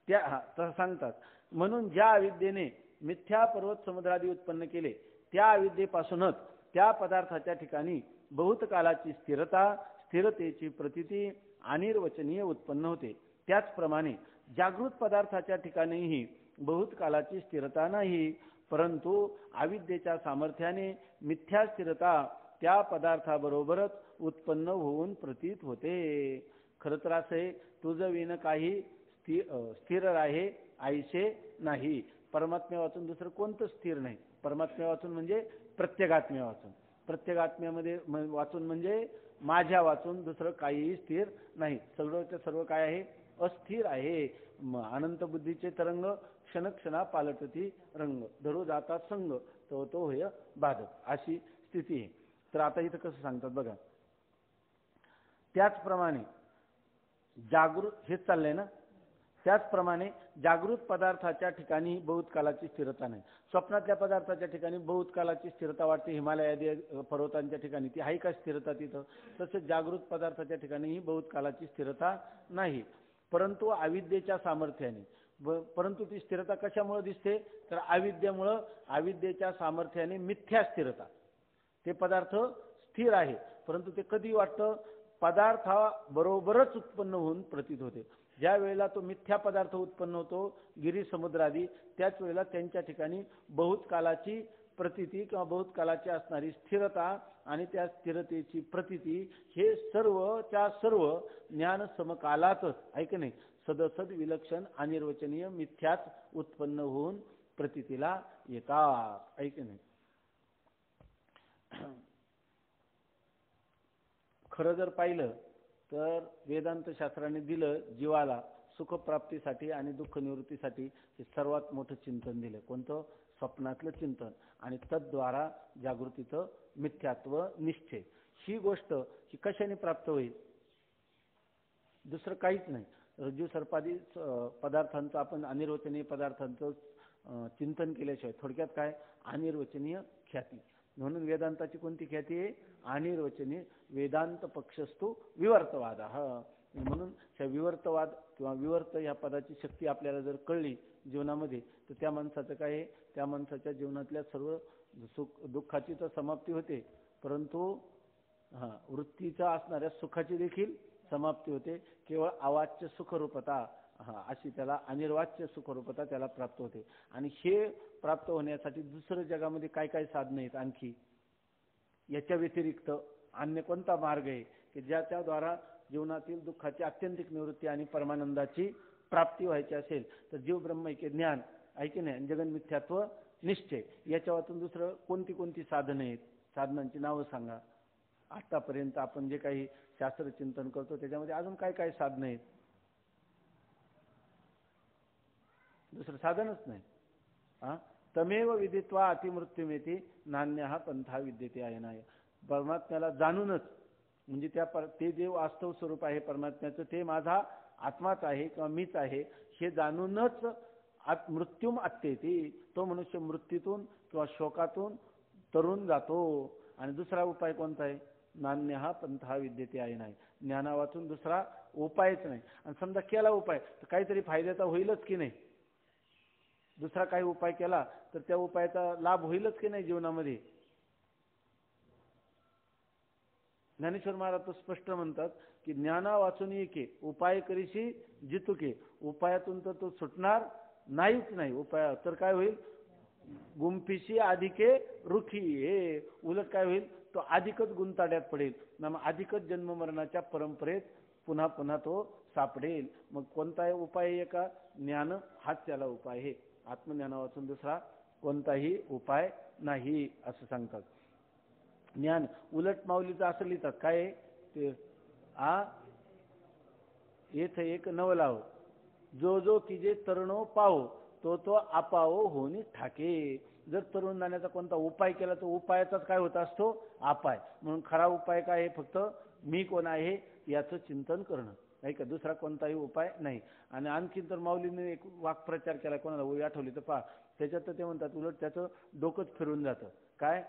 तसं सांगतात. म्हणून ज्या अविद्येने मिथ्या पर्वत समुद्रादी उत्पन्न केले, त्या अविद्येपासूनच त्या पदार्थाच्या ठिकाणी बहुत कालाची स्थिरता, स्थिरतेची प्रतीती अनिर्वचनीय उत्पन्न होते. त्याचप्रमाणे जागृत पदार्थाच्या ठिकाणीही बहुत कालाची स्थिरता नाही, परंतु अविद्येच्या सामर्थ्याने मिथ्या स्थिरता त्या पदार्थाबरोबरच उत्पन्न होऊन प्रतीत होते. खरं तर असं तुझं विण काही स्थिर आहे आईशे नाही. परमात्म्या वाचून दुसरं कोणतं स्थिर नाही. परमात्म्या वाचून म्हणजे प्रत्येगात्म्या वाचून, प्रत्येगात्म्यामध्ये वाचून म्हणजे माझ्या वाचून दुसरं काहीही स्थिर नाही. सगळं सर्व काय आहे? अस्थिर आहे. अनंत बुद्धीचे तरंग क्षणक्षणा पालटती रंग, धरू जाता संग तो होय बाधक, अशी स्थिती आहे. तर आता इथं कसं सांगतात बघा. त्याचप्रमाणे जागृत हेच चाललंय ना. त्याचप्रमाणे जागृत पदार्थाच्या ठिकाणी बहुत कालाची स्थिरता नाही. स्वप्नातल्या पदार्थाच्या ठिकाणी बहुत कालाची स्थिरता वाटते. हिमालयादी पर्वतांच्या ठिकाणी ती आहे का स्थिरता तिथं? तसेच जागृत पदार्थाच्या ठिकाणीही बहुत कालाची स्थिरता नाही, परंतु अविद्येच्या सामर्थ्याने. परंतु ती स्थिरता कशामुळे दिसते? तर अविद्येमुळं. अविद्येच्या सामर्थ्याने मिथ्या स्थिरता. ते पदार्थ स्थिर आहे, परंतु ते कधी वाटतं? पदार्थाबरोबरच उत्पन्न होऊन प्रतीत होते. ज्या वेळेला तो मिथ्या पदार्थ उत्पन्न होतो, गिरी समुद्रादी, त्याच वेळेला त्यांच्या ठिकाणी बहुत कालाची प्रतीती किंवा बहुत कालाची असणारी स्थिरता आणि त्या स्थिरतेची प्रतीती हे सर्वच्या सर्व ज्ञान समकालातच, आहे की नाही, सदसद विलक्षण अनिर्वचनीय मिथ्याच उत्पन्न होऊन प्रतीतीला येतात, आहे की नाही. खरं जर पाहिलं तर वेदांत शास्त्राने दिलं जीवाला सुखप्राप्तीसाठी आणि दुःख निवृत्तीसाठी हे सर्वात मोठं चिंतन दिलं. कोणतं? स्वप्नातलं चिंतन. आणि तद्वारा जागृतीचं मिथ्यात्व निश्चय. ही गोष्ट ही कशाने प्राप्त होईल? दुसरं काहीच नाही. रज्जू सर्पादी पदार्थांचं आपण अनिर्वचनीय पदार्थांचं चिंतन केल्याशिवाय, थोडक्यात काय? अनिर्वचनीय ख्याती. म्हणून वेदांताची कोणती ख्याती आहे? अनिर्वचनीय. वेदांत पक्षस्तु विवर्तवाद. म्हणून त्या विवर्तवाद किंवा विवर्त या पदाची शक्ती आपल्याला जर कळली जीवनामध्ये, तर त्या माणसाचं काय आहे? त्या माणसाच्या जीवनातल्या सर्व सुख दुःखाची तर समाप्ती होते, परंतु वृत्तीचा असणाऱ्या सुखाची देखील समाप्ती होते. केवळ अवाच्य सुखरूपता अशी त्याला अनिर्वाच्य सुखरूपता त्याला प्राप्त होते. आणि हे प्राप्त होण्यासाठी दुसरं जगामध्ये काय काय साधनं आहेत आणखी? याच्या व्यतिरिक्त अन्य कोणता मार्ग आहे की ज्याच्याद्वारा जीवनातील दुःखाची आत्यंतिक निवृत्ती आणि परमानंदाची प्राप्ती व्हायची असेल तर जीव ब्रह्मैक्य ज्ञान आहे की नाही, जगन मिथ्यात्व निश्चय, याच्या वाचून दुसरं कोणती कोणती साधनं आहेत? साधनांची नावं सांगा. आतापर्यंत आपण जे काही शास्त्र चिंतन करतो त्याच्यामध्ये अजून काय काय साधनं आहेत? दुसरं साधनच नाही. तमेव विदित्वा अतिमृत्युमेती नान्यः पंथा विद्यते अयनाय. परमात्म्याला जाणूनच, म्हणजे ते जे वास्तव स्वरूप आहे परमात्म्याचं, ते माझा आत्माच आहे किंवा मीच आहे, हे जाणूनच मृत्यूम अत्येती. तो मनुष्य मृत्यूतून किंवा शोकातून तरुण जातो. आणि दुसरा उपाय कोणता आहे? नान्यः पंथा विद्यते अयनाय. ज्ञाना वाचून दुसरा उपायच नाही. आणि समजा केला उपाय तर काहीतरी फायद्याचा होईलच की नाही? दुसरा काही उपाय केला तर त्या उपायाचा लाभ होईलच की नाही जीवनामध्ये? ज्ञानेश्वर महाराज तो स्पष्ट म्हणतात की ज्ञाना वाचून एके उपाय करीशी जितुके. उपायातून तर तो सुटणार नाहीच नाही. उपाय तर काय होईल? गुंफीशी अधिके रुखी. हे उलट काय होईल? तो अधिकच गुंताड्यात पडेल. मग अधिकच जन्ममरणाच्या परंपरेत पुन्हा पुन्हा तो सापडेल. मग कोणता उपाय आहे का? ज्ञान हाच त्याला उपाय आहे. आत्मज्ञाना वाचून दुसरा कोणताही उपाय नाही असं सांगतात. ज्ञान उलट माऊलीचं असं लिहितात काय ते? येथे एक नवलाव जो जो किजे तरुणो पाहो तो तो आपाओ होनी ठाके. जर तरुण जाण्याचा कोणता उपाय केला तर उपायाचाच काय होत असतो? अपाय. म्हणून खरा उपाय काय आहे? फक्त मी कोण आहे याचं चिंतन करणं, नाही का? दुसरा कोणताही उपाय नाही. आणि आणखी तर माऊलीने एक वाक्प्रचार केला, कोणाला ओळी आठवली तर पहा. त्याच्यात तर ते म्हणतात उलट त्याचं डोकंच फिरून जातं. काय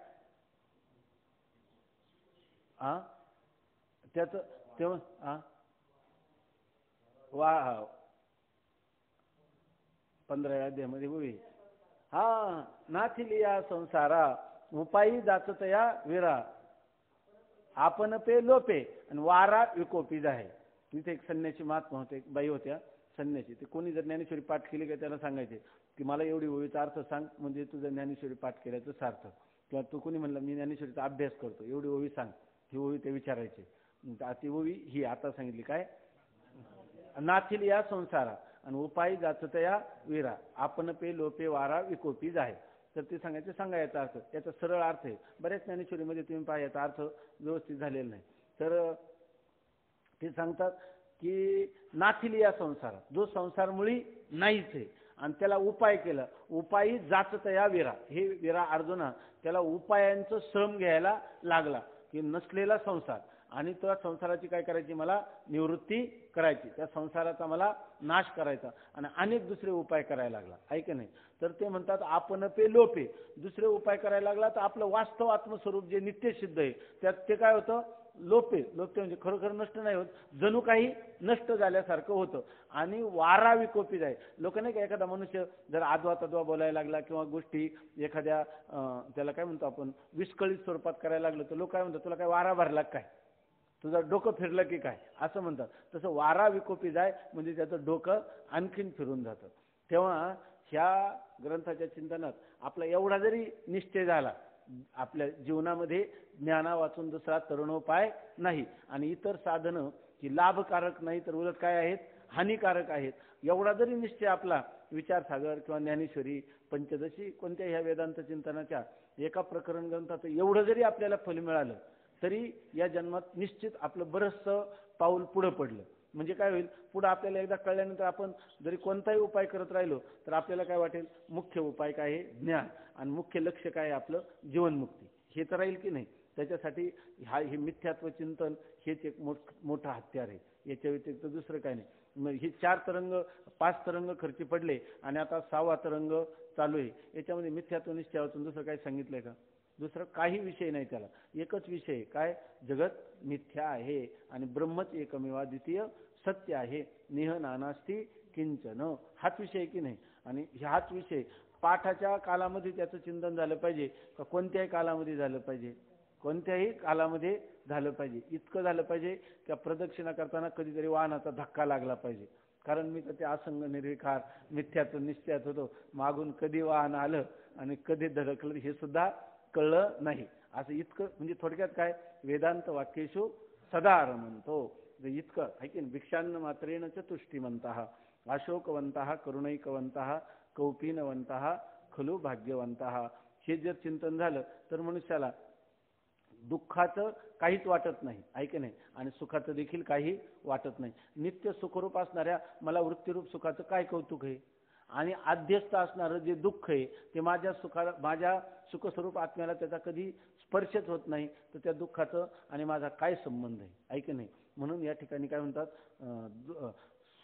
त्याचं तेव्हा 15व्या अध्यायामध्ये उभी नाथिलिया संसारा उपायी जाचतया विरा आपण पे लोपे आणि वारा विकोपी जाहे. तिथे एक संन्यासी महात्मा होते, एक बाई होत्या संन्यासी. ते कोणी जर ज्ञानेश्वरी पाठ केली का त्याला सांगायचे की मला एवढी ओळीचा अर्थ सांग, म्हणजे तुझं ज्ञानेश्वरी पाठ केल्याचं सार्थ. किंवा तू कोणी म्हणलं मी ज्ञानेश्वरीचा अभ्यास करतो, एवढी ओळी सांग, ही ओळी ते विचारायचे. ती ओळी ही आता सांगितली काय? नाथिलिया संसारा आणि उपायी जाचतया विरा आपण पे लोपे वारा विकोपी जाहे. तर ते सांगा याचा अर्थ. याचा सरळ अर्थ आहे. बऱ्याच ज्ञानेश्वरीमध्ये तुम्ही पहा याचा अर्थ व्यवस्थित झालेला नाही. तर ते सांगतात की नाथिलिया संसार, जो संसार मुळी नाहीच आहे आणि त्याला उपाय केला, उपायी जाचतया विरा. हे विरा अर्जुना त्याला उपायांचं श्रम घ्यायला लागला की नसलेला संसार आणि त्या संसाराची काय करायची? मला निवृत्ती करायची, त्या संसाराचा मला नाश करायचा आणि अनेक दुसरे उपाय करायला लागला. ऐक नाही. तर ते म्हणतात आपण पे लोपे. दुसरे उपाय करायला लागला तर आपलं वास्तव आत्मस्वरूप जे नित्य सिद्ध आहे त्यात ते काय होतं? लोपे. लोपते म्हणजे खरोखर नष्ट नाही होत, जणू काही नष्ट झाल्यासारखं होतं. आणि वारा विकोपी जाय. लोक नाही का, एखादा मनुष्य जर आदवा तद्वा बोलायला लागला किंवा गोष्टी एखाद्या त्याला काय म्हणतो आपण विस्कळीत स्वरूपात करायला लागलं तर लोक काय म्हणतात? तुला काय वारा भरला काय? तुझं डोकं फिरलं की काय? असं म्हणतात. तसं वारा विकोपी जाय म्हणजे त्याचं डोकं आणखीन फिरून जातं. तेव्हा ह्या ग्रंथाच्या चिंतनात आपला एवढा जरी निश्चय झाला, आपल्या जीवनामध्ये ज्ञाना वाचून दुसरा तरुणोपाय नाही आणि इतर साधनं की लाभकारक नाही तर उलट काय आहेत? हानिकारक आहेत. एवढा जरी निश्चय आपला विचारसागर किंवा ज्ञानेश्वरी पंचदशी कोणत्या ह्या वेदांत चिंतनाच्या एका प्रकरण ग्रंथात एवढं जरी आपल्याला फल मिळालं तरी या जन्मात निश्चित आपलं बरंचसं पाऊल पुढं पडलं. म्हणजे काय होईल, पुढे आपल्याला एकदा कळल्यानंतर आपण जरी कोणताही उपाय करत राहिलो तर आपल्याला काय वाटेल, मुख्य उपाय काय आहे, ज्ञान, आणि मुख्य लक्ष्य काय आहे आपलं, जीवनमुक्ती, हे तर राहील की नाही. त्याच्यासाठी हे मिथ्यात्व चिंतन हेच एक मोठं हत्यार आहे, याच्या व्यतिरिक्त दुसरं काय नाही. मग हे 5 तरंग खर्ची पडले आणि आता 6वा तरंग चालू आहे. याच्यामध्ये मिथ्यात्व निश्चयातून दुसरं काही सांगितलंय का? दुसरं काही विषय नाही, त्याला एकच विषय काय, जगत मिथ्या आहे आणि ब्रह्मच एकमेव द्वितीय सत्य आहे, नेह नानास्ति किंचन, हाच विषय की नाही. आणि हाच विषय पाठाच्या कालामध्ये त्याचं चिंतन झालं पाहिजे का कोणत्याही कालामध्ये झालं पाहिजे, कोणत्याही कालामध्ये झालं पाहिजे. इतकं झालं पाहिजे की प्रदक्षिणा करताना कधीतरी वाहनाचा धक्का लागला पाहिजे, कारण मी तर ते असंग निर्विकार मिथ्यात्व निश्चयात होतो, मागून कधी वाहन आलं आणि कधी धडकलं हे सुद्धा कळलं नाही. असं इतकं म्हणजे थोडक्यात काय, वेदांत वाक्येषु सदा रमंतो, इतकं आहे की भिक्षान्न मात्रेण चतुष्टिमंतः अशोकवंतः करुणैकवंतः कौपीनवंतः खलु भाग्यवंतः. हे जर चिंतन झालं तर मनुष्याला दुःखाचं काहीच वाटत नाही, आहे की नाही, आणि सुखाचं देखील काही वाटत नाही. नित्य सुखरूप असणाऱ्या मला वृत्तीरूप सुखाचं काय कौतुक आहे, आणि आध्यस्थ असणारं जे दुःख आहे ते माझ्या सुखस्वरूप आत्म्याला त्याचा कधी स्पर्शच होत नाही, तर त्या दुःखाचं आणि माझा काय संबंध आहे की नाही. म्हणून या ठिकाणी काय म्हणतात,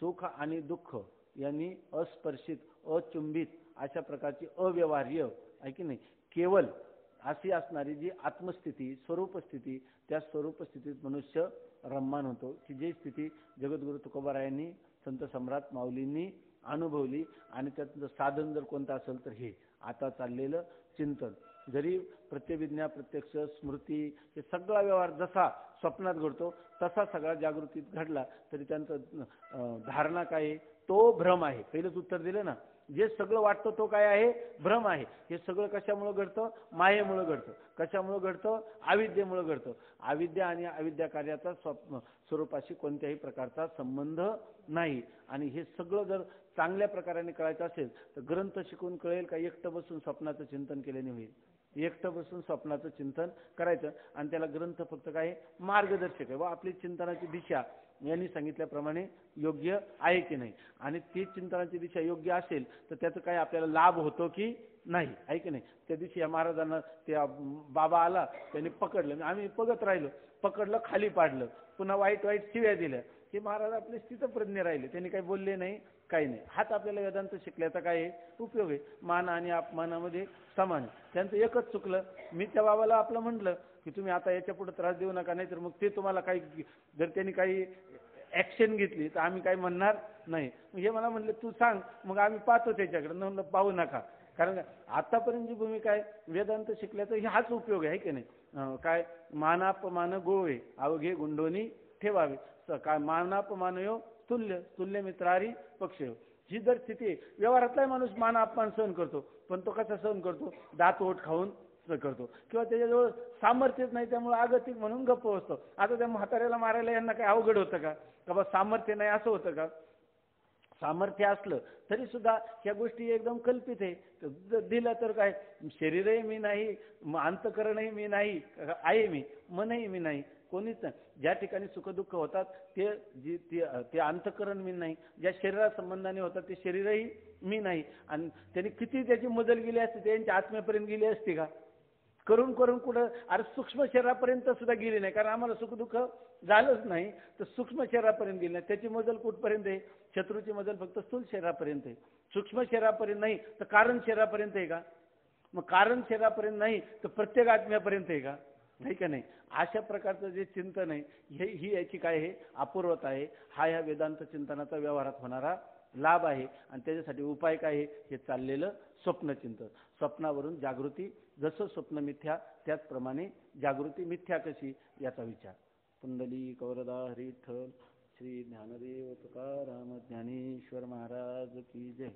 सुख आणि दुःख यांनी अस्पर्शित अचुंबित अशा प्रकारची अव्यवहार्य आहे की नाही, केवळ अशी असणारी जी आत्मस्थिती स्वरूपस्थिती, त्या स्वरूपस्थितीत मनुष्य रममान होतो, की जी स्थिती जगद्गुरु तुकोबारायांनी संत सम्राट माऊलींनी अनुभवली. आणि त्याचं साधन जर कोणतं असेल तर हे आता चाललेलं चिंतन, जरी प्रत्यभिज्ञा प्रत्यक्ष स्मृती हे सगळा व्यवहार जसा स्वप्नात घडतो तसा सगळा जागृतीत घडला तरी त्यांचं धारणा काय आहे, तो भ्रम आहे. पहिलंच उत्तर दिलं ना, जे सगळं वाटतं तो काय आहे, भ्रम आहे. हे सगळं कशामुळे घडतं, मायेमुळे घडतं. कशामुळे घडतं, अविद्येमुळे घडतं. अविद्या आणि अविद्या कार्याचा स्वरूपाशी कोणत्याही प्रकारचा संबंध नाही. आणि हे सगळं जर चांगल्या प्रकाराने कळायचं असेल तर ग्रंथ शिकून कळेल का एकटं बसून स्वप्नाचं चिंतन केल्याने होईल. एकटं बसून स्वप्नाचं चिंतन करायचं आणि त्याला ग्रंथ फक्त काय मार्गदर्शक आहे, व आपली चिंतनाची दिशा यांनी सांगितल्याप्रमाणे योग्य आहे की नाही. आणि ती चिंतनाची दिशा योग्य असेल तर त्याचा काय आपल्याला लाभ होतो की नाही, आहे की नाही. त्या दिवशी या महाराजांना त्या बाबा आला, त्यांनी पकडलं, आम्ही बघत राहिलो, पकडलं, खाली पाडलं, पुन्हा वाईट वाईट शिव्या दिल्या. हे महाराज आपले स्थितप्रज्ञ राहिले, त्यांनी काही बोलले नाही, काही नाही. हाच आपल्याला वेदांत शिकल्याचा काय उपयोग आहे. मान आणि अपमानामध्ये समान. त्यांचं एकच चुकलं, मी त्या बाबाला आपलं म्हटलं की तुम्ही आता याच्या पुढे त्रास देऊ नका, नाही तर मग ते तुम्हाला काही जर त्यांनी काही ऍक्शन घेतली तर आम्ही काही म्हणणार नाही. हे मला म्हणले तू सांग, मग आम्ही पाहतो त्याच्याकडे. म्हणलं पाहू नका, कारण आतापर्यंत जी भूमिका आहे वेदांत शिकल्याचा हाच उपयोग आहे की नाही. काय मानापमान गोवे अवघे गुंडोनी ठेवावे, काय मानापमानयो तुल्य तुल्य मित्रारी पक्ष. ही जर स्थिती व्यवहारातला माणूस मान अपमान सहन करतो, पण तो कसा सहन करतो, दात ओठ खाऊन करतो, किंवा त्याच्याजवळ सामर्थ्यच नाही त्यामुळे आगतिक म्हणून गप्प बसतो. आता त्या म्हाताऱ्याला मारायला यांना काही अवघड होतं का, बा सामर्थ्य नाही असं होतं का. सामर्थ्य असलं तरी सुद्धा ह्या गोष्टी एकदम कल्पित आहे. दिलं तर काय, शरीरही मी नाही, अंतकरणही मी नाही आहे, मी मनही मी नाही, कोणीच नाही. ज्या ठिकाणी सुखदुःख होतात ते अंतकरण मी नाही, ज्या शरीरा संबंधाने होतात ते शरीरही मी नाही. आणि त्यांनी किती त्याची मजल गेली असते, त्यांच्या आत्म्यापर्यंत गेली असते का. करून करून कुठं, अरे सूक्ष्म शरीरापर्यंत सुद्धा गेली नाही, कारण आम्हाला सुखदुःख झालंच नाही, तर सूक्ष्म शरीरापर्यंत गेली नाही. त्याची मजल कुठपर्यंत आहे, शत्रूची मजल फक्त स्थूल शरीरापर्यंत आहे, सूक्ष्म शरीरापर्यंत नाही. तर कारण शरीरापर्यंत आहे का, मग कारण शरीरापर्यंत नाही तर प्रत्येक आत्म्यापर्यंत आहे का, नाही का नाही. अशा प्रकारचं जे चिंतन आहे ही याची काय आहे, अपूर्वता आहे. हा ह्या वेदांत चिंतनाचा व्यवहारात होणारा लाभ आहे. आणि त्याच्यासाठी उपाय काय आहे, हे चाललेलं स्वप्नचिंतन. स्वप्नावरून जागृती, जसं स्वप्न मिथ्या त्याचप्रमाणे जागृती मिथ्या कशी याचा विचार. पुंडलिक वरदा हरी विठ्ठल श्री ज्ञानदेव तुकाराम ज्ञानेश्वर महाराज की जय.